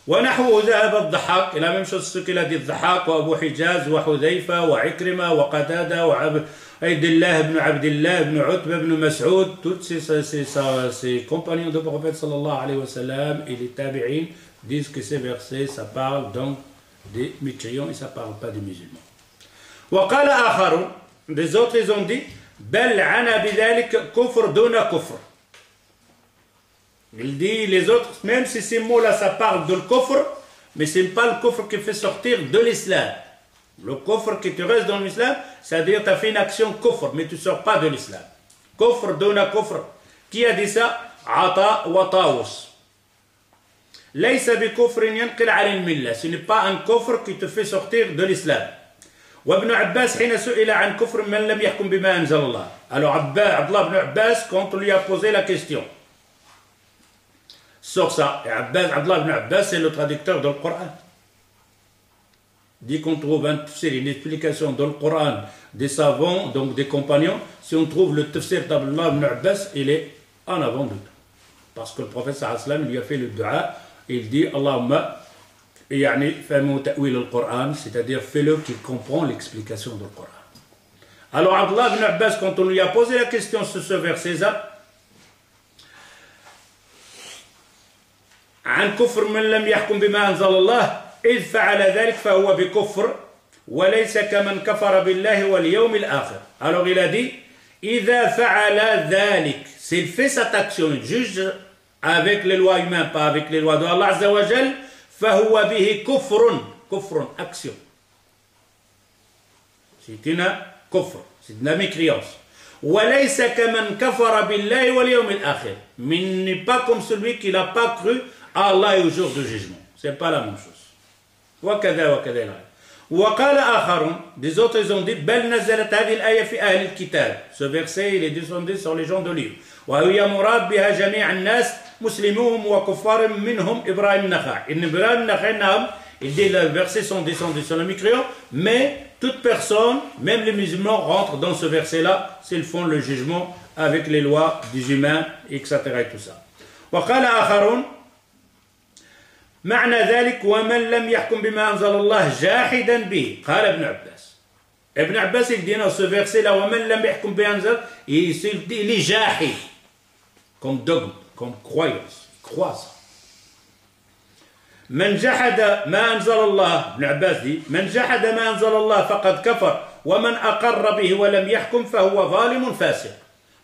ونحو ذهب الضحاك إلى même chose ce qu'il a dit الضحاك وأبو حجاز وحذيفة وعكرمة وقتادة وعبد الله بن عبد الله بن عتبة بن مسعود tous ces compagnons du prophète sallallahu alayhi wa sallam et les tabi'in disent que ces versets ça parle donc des mécréants et ça parle pas des musulmans. وقال آخر, des autres ils ont dit بل عنا بذلك كفر دون كفر. Il dit les autres, même si ces mots-là, ça parle de le kufr, mais ce n'est pas le kufr qui fait sortir de l'islam. Le kufr qui te reste dans l'islam, c'est-à-dire tu as fait une action kufr, mais tu ne sors pas de l'islam. Kufr, dona kufr. Qui a dit ça? Ata wa Tawus. Laysa bi kufrin yanqil ala al-millah. Ce n'est pas un kufr qui te fait sortir de l'islam. وابن عباس حين سئل عن كفر من لم يحكم بما أنزل الله. Alors Abdullah ibn Abbas, quand on lui a posé la question, sur ça, et Abdullah ibn Abbas, c'est le traducteur dans le Coran. Dès qu'on trouve un tafsir, une explication dans le Coran des savants, donc des compagnons, si on trouve le tafsir d'Abdullah ibn Abbas, il est en avant de tout. Parce que le prophète sallallahu alayhi wa sallam lui a fait le dua, il dit Allahumma, yani, fais-moi ta'wil le Coran, c'est-à-dire fais-le qu'il comprend l'explication du Coran. Alors Abdullah ibn Abbas, quand on lui a posé la question sur ce verset-là, عن كفر من لم يحكم بما أنزل الله إذ فعل ذلك فهو بكفر وليس كمن كفر بالله واليوم الآخر. Alors il a dit إذا فعل ذلك, s'il fait cette action, il juge avec les lois humaines, pas avec les lois de Allah Azza wa Jal, فهو به كفر, كفر, action. C'est une كفر, c'est de la mécréance. وليس كمن كفر بالله واليوم الآخر, mais il n'est pas comme celui qui n'a pas cru Allah est au jour du jugement. Ce n'est pas la même chose. وكذا وكذا. وقال آخرون, des autres ils ont dit بل نزلت هذه الآية في أهل الكتاب. Ce verset il est descendu sur les gens de livre. وهي مراد بها جميع الناس مسلمون وكفار منهم إبراهيم النخعي. إبراهيم النخعي il dit les versets sont descendus sur les mécréants, mais toute personne, même les musulmans, rentrent dans ce verset-là s'ils font le jugement avec les lois des humains, etc. et tout ça. وقال آخرون معنى ذلك ومن لم يحكم بما أنزل الله جاحدا به. قال ابن عباس. Ibn Abbas il dit dans ce verset-là ومن لم يحكم بما أنزل, il est jahid, comme dogme, comme croyance, il croit ça. من جحد ما أنزل الله, ابن عباس dit من جحد ما أنزل الله فقد كفر ومن أقر به ولم يحكم فهو ظالم فاسق.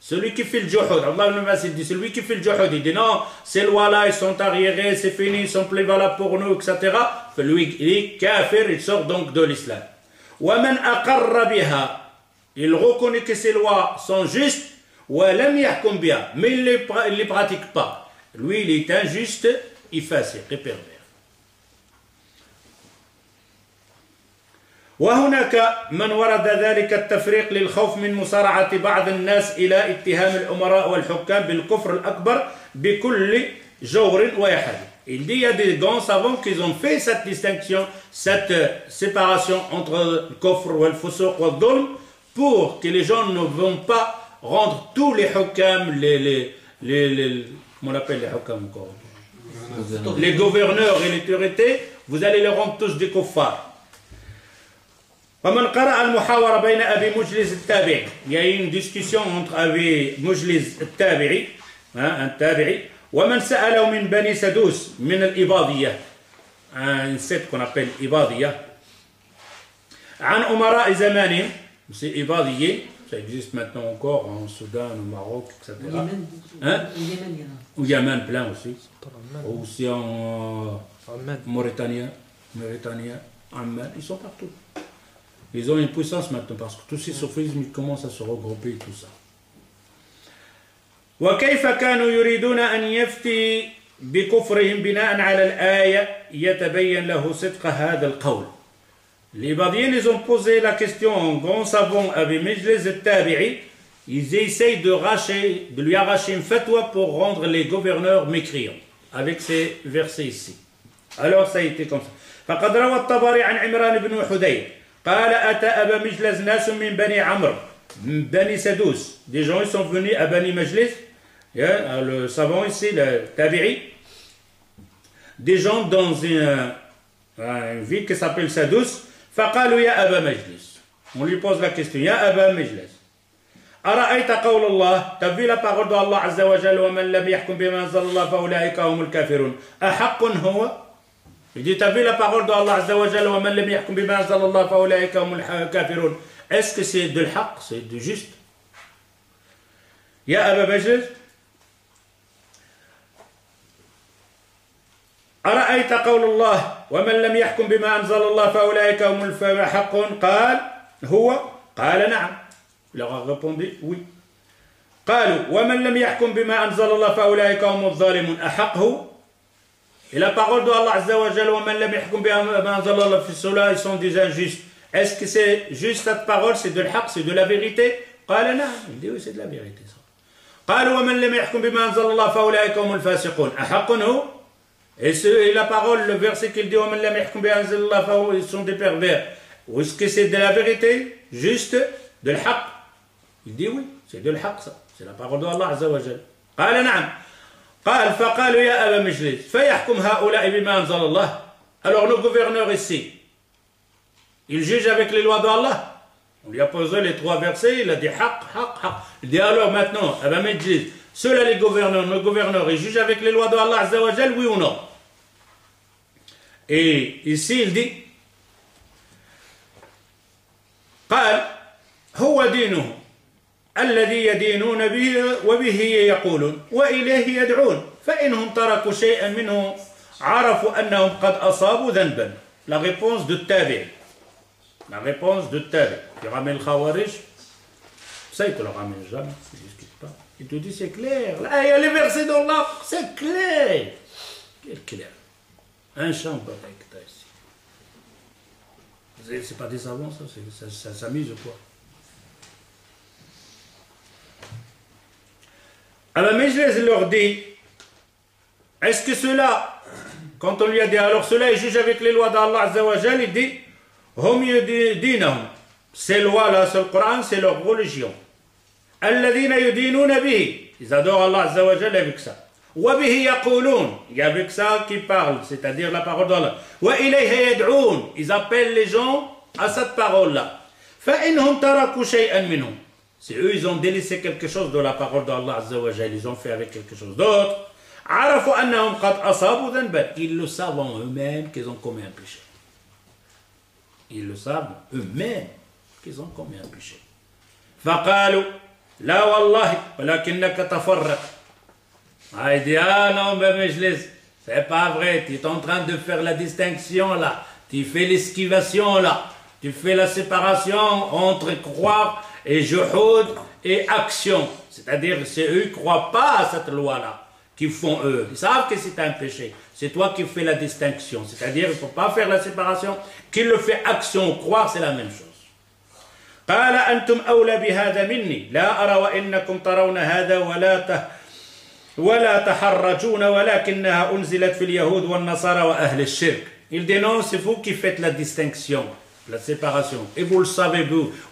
Celui qui fait le juhud, Allah ibn Abbas dit, celui qui fait le juhud, il dit non, ces lois-là, ils sont arriérés, c'est fini, ils sont plus valables pour nous, etc. Lui, il est kafir, il sort donc de l'islam. وَمَنْ أَقَرَّ بِهَا, il reconnaît que ces lois sont justes, وَلَمْ يَحْكُمْ بِهَا, mais il ne les pratique pas. Lui, il est injuste, il fasiq, et pervers. وهناك من ورد ذلك التفريق للخوف من مصارعة بعض الناس إلى اتهام الأمراء والحكام بالكفر الأكبر بكل جور ويحد. Il dit il y a des grands savants qui ont fait cette distinction, cette séparation entre le kufr ou le fusuq ou le dhulm pour que les gens ne vont pas rendre tous les hukam, comment on appelle les hukam encore, les gouverneurs et les autorités, vous allez les rendre tous des kuffars. ومن قرأ المحاورة بين أبي مجلس التابعي, il y a eu une discussion entre أبي مجلس التابعي, التابعي, ومن سأله من بني سدوس من الإباضية, un secte qu'on appelle إباضية, عن أمراء زمانهم, c'est إباضية, ça existe maintenant encore en Soudan, au Maroc, etc. Au Yémen, plein aussi. Aussi en Mauritanie, Amman, ils sont partout. Ils ont une puissance maintenant parce que tous ces sophismes commencent à se regrouper et tout ça. وكيف كانوا يريدون أن يفتي بكفرهم بناء على الآية يتبين له صدق هذا القول. Les Ibadiens, ils ont posé la question en grand savant avec Majlis al-Tabi'i. Ils essayent de lui arracher une fatwa pour rendre les gouverneurs mécréants avec ces versets ici. Alors ça a été comme ça. فقد روى الطبري عن عمران بن حدير قال أتى أبا مجلس ناس من بني عمرو من بني سدوس. Des gens ils sont venus à Bani Majlis, le savant ici, le Tabi'i, des gens dans une ville qui s'appelle Sadous. فقالوا يا أبا مجلس, on lui pose la question, يا أبا مجلس أرأيت قول الله, t'as vu la parole de Allah عز وجل ومن لم يحكم بما أنزل الله فأولئك هم الكافرون, أحق هو? Il dit, t'as vu la parole de Allah Azza wa Jalla, wa man lam yahkum bima anzala Allah fa ulaika humul kafirun. Est-ce que c'est de l'haq, c'est du juste? Ya Aba Majlis, أرأيت قول الله ومن لم يحكم بما أنزل الله فأولئك هم الفاسقون قال هو؟ قال نعم. Il leur a répondu oui. قالوا ومن لم يحكم بما أنزل الله فأولئك هم الظالمون أحق هو؟ Et la parole de Allah Azza wa Jalla, وَمَنْ لَمْ يَحْكُمْ بِمَا أَنزَلَ اللَّهُ فِي ceux-là, ils sont des injustes. Est-ce que c'est juste cette parole, c'est de l'haq, c'est de la vérité? قال نعم. Il dit oui, c'est de la vérité ça. قالوا وَمَنْ لَمْ يَحْكُمْ بِمَا أَنزَلَ اللَّهُ فَأُولَئِكَ هُمُ الْفَاسِقُونَ أَحَقٌ هُوَ? Et la parole, le verset qu'il dit وَمَنْ لَمْ يَحْكُمْ بِمَا أَنزَلَ اللَّهُ فَهُمْ ils sont des pervers. Ou est-ce que c'est de la vérité, juste, de l'haq? Il dit oui, c'est de l'haq ça. C'est la parole de Allah Azza wa Jalla. قال نعم. قال فقالوا يا أبا مجلس فيحكم هؤلاء بما أنزل الله. Alors le gouverneur ici, il juge avec les lois d'Allah. On lui a posé les trois versets, il a dit haq, haq, haq. Il dit alors maintenant, Aba Majlis, ceux-là les gouverneurs, nos gouverneurs, ils jugent avec les lois d'Allah Azza wa Jal, oui ou non? Et ici il dit قال هو دينه الذي يدينون به وبه يقولون وإليه يدعون فإنهم تركوا شيئا منه عرفوا أنهم قد أصابوا ذنبا. La réponse de Tabi. La réponse de Tabi. Tu ramènes le Khawarij, ça il te le ramène jamais, il ne discute pas. Il te dit c'est clair. Là il y a les versets d'Allah, c'est clair. Quel clair. Un champ pareil que tu as ici. C'est pas des savants, ça s'amuse ou quoi? Alors Majlis leur dit, est-ce que cela, quand on lui a dit, alors cela, il juge avec les lois d'Allah Azza wa Jal, il dit, hum yudinahum, ces lois-là sur le Coran, c'est leur religion. Alladhina yudinuna bihi, ils adorent Allah Azza wa Jal avec ça. Wa bihi yaqulun, il y a avec ça qui parle, c'est-à-dire la parole d'Allah. Wa ilayha yad'un, ils appellent les gens à cette parole-là. Fa inhum taraku shay'an minhum. Si eux, ils ont délaissé quelque chose de la parole d'Allah Azza wa Jal, ils ont fait avec quelque chose d'autre. Arafu annahum qad asabu dhanban. Ils le savent en eux-mêmes qu'ils ont commis un péché. Ils le savent eux-mêmes qu'ils ont commis un péché. Faqalu la wallahi walakinnaka tafarraq. Ah, il dit, ah non, ben Majlis, c'est pas vrai, tu es en train de faire la distinction là, tu fais l'esquivation là, tu fais la séparation entre croire et juhud et action. C'est-à-dire, c'est eux qui ne croient pas à cette loi-là, qu'ils font eux. Ils savent que c'est un péché. C'est toi qui fais la distinction. C'est-à-dire, il ne faut pas faire la séparation. Qu'il le fait action ou croire, c'est la même chose. قال أنتم أولى بهذا مني لا أرى وإنكم ترون هذا ولا تحرجون ولكنها أنزلت في اليهود والنصارى وأهل الشرك. Il dit non, c'est vous qui faites la distinction, la séparation. Et vous le savez,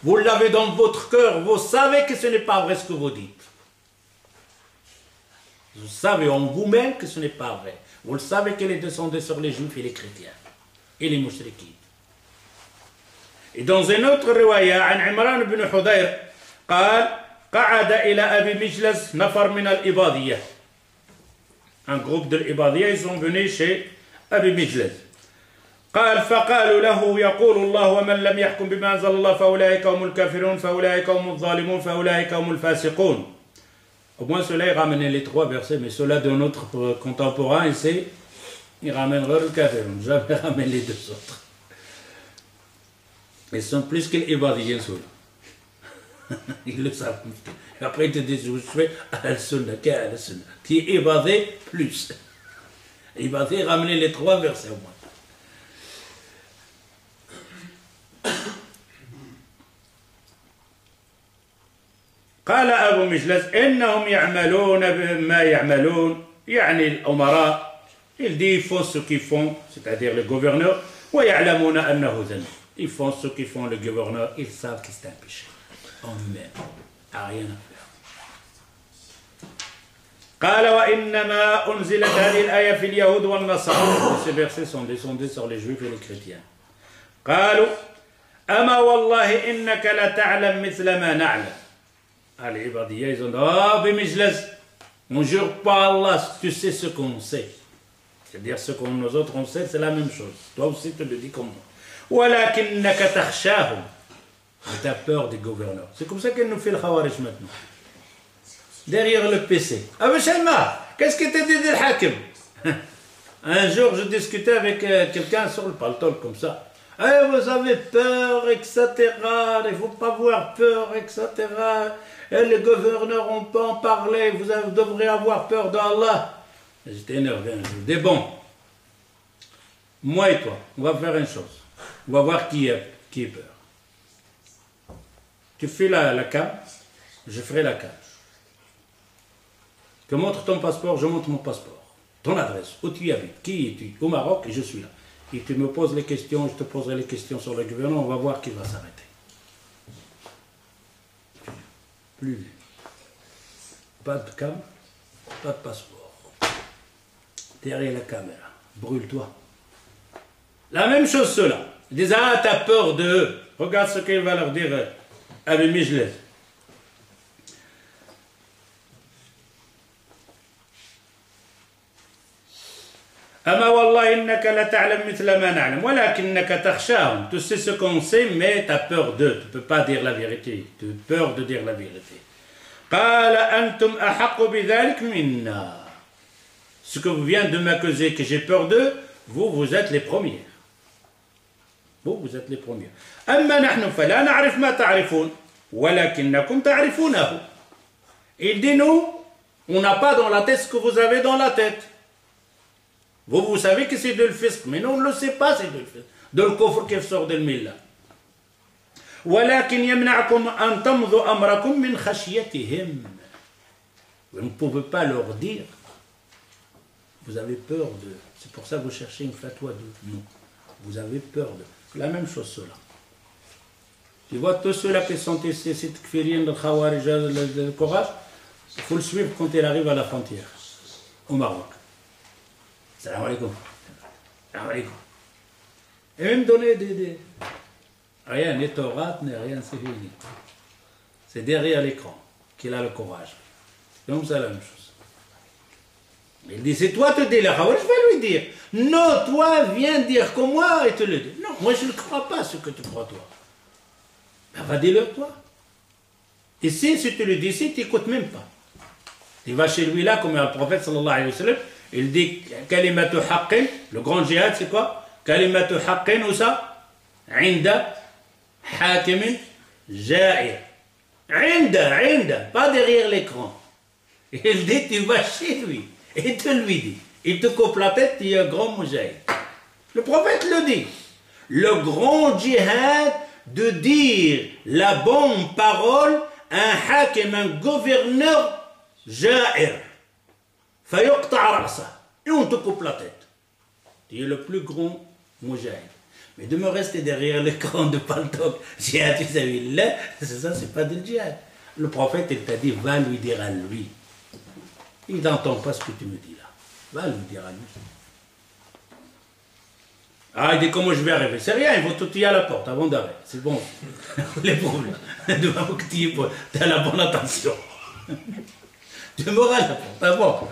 vous l'avez dans votre cœur, vous savez que ce n'est pas vrai ce que vous dites. Vous savez en vous-même que ce n'est pas vrai. Vous le savez qu'elle est descendue sur les juifs et les chrétiens et les mouchriquins. Et dans une autre riwaya, عن عمران بن حضير قال قعد إلى أبي مجلس نفر من الإباضية. Un groupe de l'Ibadiyya, ils sont venus chez Abi Mijlaz. قال فقالوا له يقول الله ومن لم يحكم بما أنزل الله فأولئك هم الكافرون فأولئك هم الظالمون فأولئك هم الفاسقون. Au moins cela il ramène les trois versets, mais cela de notre contemporain ici, il ramènera le kafirun, jamais ramène les deux autres. Ils sont plus que les Ibadiyya ceux-là. Ils le savent. Après ils te disent, je fais al-sunnah, qu'est al-sunnah, qui est évadé plus. Évadé, ramener les trois versets au moins. قال أبو مجلس إنهم يعملون بما يعملون يعني الأمراء ils disent ils font ce qu'ils font c'est-à-dire les gouverneurs ويعلمون أنه ذنب ils font ce qu'ils font les gouverneurs ils savent que c'est un péché en eux-mêmes à rien à faire قال وإنما أنزلت هذه الآية في اليهود والنصارى ces versets sont descendus sur les juifs et les chrétiens قالوا أما والله إنك لا تعلم مثل ما نعلم. Allez, Ibadiyya, ils ont dit, ah, Bimijlaz, on jure pas Allah, tu sais ce qu'on sait. C'est-à-dire ce que nous autres on sait, c'est la même chose. Toi aussi, tu le dis comme moi. Walakinnaka takhshahum. Tu as peur des gouverneurs. C'est comme ça qu'elle nous fait le Khawarij maintenant. Derrière le PC. Ah, mais Shalma, qu'est-ce que tu dit de Hakim? Un jour, je discutais avec quelqu'un sur le paltol comme ça. Eh, vous avez peur, etc. Il ne faut pas avoir peur, etc. Et les gouverneurs n'ont pas en parlé. Vous devrez avoir peur d'Allah. J'étais énervé un jour. Des bon. Moi et toi, on va faire une chose. On va voir qui est peur. Tu fais la cam, je ferai la cam. Tu montres ton passeport, je montre mon passeport. Ton adresse, où tu habites, qui es-tu? Au Maroc, et je suis là. Et tu me poses les questions, je te poserai les questions sur le gouvernement, on va voir qui va s'arrêter. Plus. Pas de cam, pas de passeport. Derrière la caméra, brûle-toi. La même chose cela. Ils disent, ah, t'as peur d'eux. Regarde ce qu'il va leur dire Abi Mijlaz. أما والله إنك لا تعلم مثل ما نعلم ولكنك تخشاهم. Tu sais ce qu'on sait, mais tu as peur d'eux. Tu ne peux pas dire la vérité. Tu as peur de dire la vérité. قال أنتم أحق بذلك منا. Ce que vous venez de m'accuser que j'ai peur d'eux, vous êtes les premiers. Vous êtes les premiers. أما نحن فلا نعرف ما تعرفون ولكنكم تعرفونه. Il dit nous, on n'a pas dans la tête ce que vous avez dans la tête. Vous savez que c'est de le fisc, mais nous on ne le sait pas c'est de le fisc. de الكفر كيف sort de الملة. ولكن يمنعكم أن تمضوا أمركم من خشيتهم. Vous ne pouvez pas leur dire. Vous avez peur de. C'est pour ça que vous cherchez une fatwa de. Non. Vous avez peur de. C'est la même chose cela. Tu vois tous ceux-là qui sont ici, ces kfiriens, le khawarij, le courage, il faut le suivre quand il arrive à la frontière, au Maroc. Salam alaikum. Salam alaikum. Et même donner des. Rien, ni Torah, ni rien, c'est fini. C'est derrière l'écran qu'il a le courage. Donc c'est la même chose. Il dit, c'est toi te dis le khawarij, je vais lui dire. Non, toi viens dire comme moi et te le dire. Non, moi je ne crois pas ce que tu crois toi. Ben va dire-le toi. Ici, si tu le dis ici, tu n'écoutes même pas. Tu vas chez lui là, comme le prophète sallallahu alayhi wa sallam, il dit kalimatu haqqin, le grand djihad c'est quoi? Kalimatu haqqin ou ça? Inda hakimin ja'ir. Inda, pas derrière l'écran. Il dit, tu vas chez lui et te lui dis. Il te coupe la tête, il y a un grand moujahid. Le prophète le dit. Le grand djihad de dire la bonne parole à un hakim, un gouverneur ja'ir. Fayuqta' ra'sa. Et on te coupe la tête. Tu es le plus grand moujahid. Mais de me rester derrière l'écran de Paltok, djihad vis-à-vis, c'est ça, c'est pas du djihad. Le prophète, il t'a dit, va lui dire à lui. Il n'entend pas ce que tu me dis là. Va lui dire à lui. Ah, il dit comment je vais arriver. C'est rien, il faut tout y à la porte avant d'arriver. C'est bon. Les problèmes. Tu as la bonne attention. Tu m'auras la porte avant.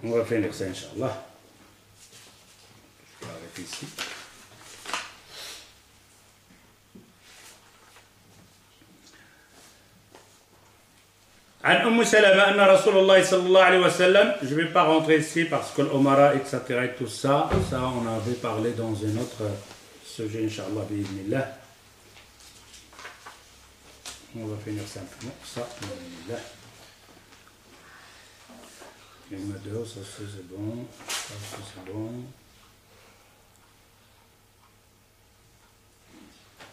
On va finir ça, Inch'Allah. Je vais arrêter ici. عن أم سلمة أن رسول الله صلى الله عليه وسلم, je ne vais pas rentrer ici parce que l'Omara, etc. et tout ça, on avait parlé dans un autre sujet, Inch'Allah, bi'idhnillah. On va finir simplement ça, bi'idhnillah. Il y en a deux, ça c'est bon, ça c'est bon.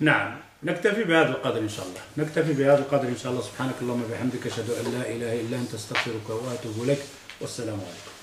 نعم نكتفي بهذا القدر إن شاء الله. نكتفي بهذا القدر إن شاء الله. سبحانك اللهم وبحمدك أشهد أن لا إله إلا أنت أستغفرك وأتوب إليك والسلام عليكم.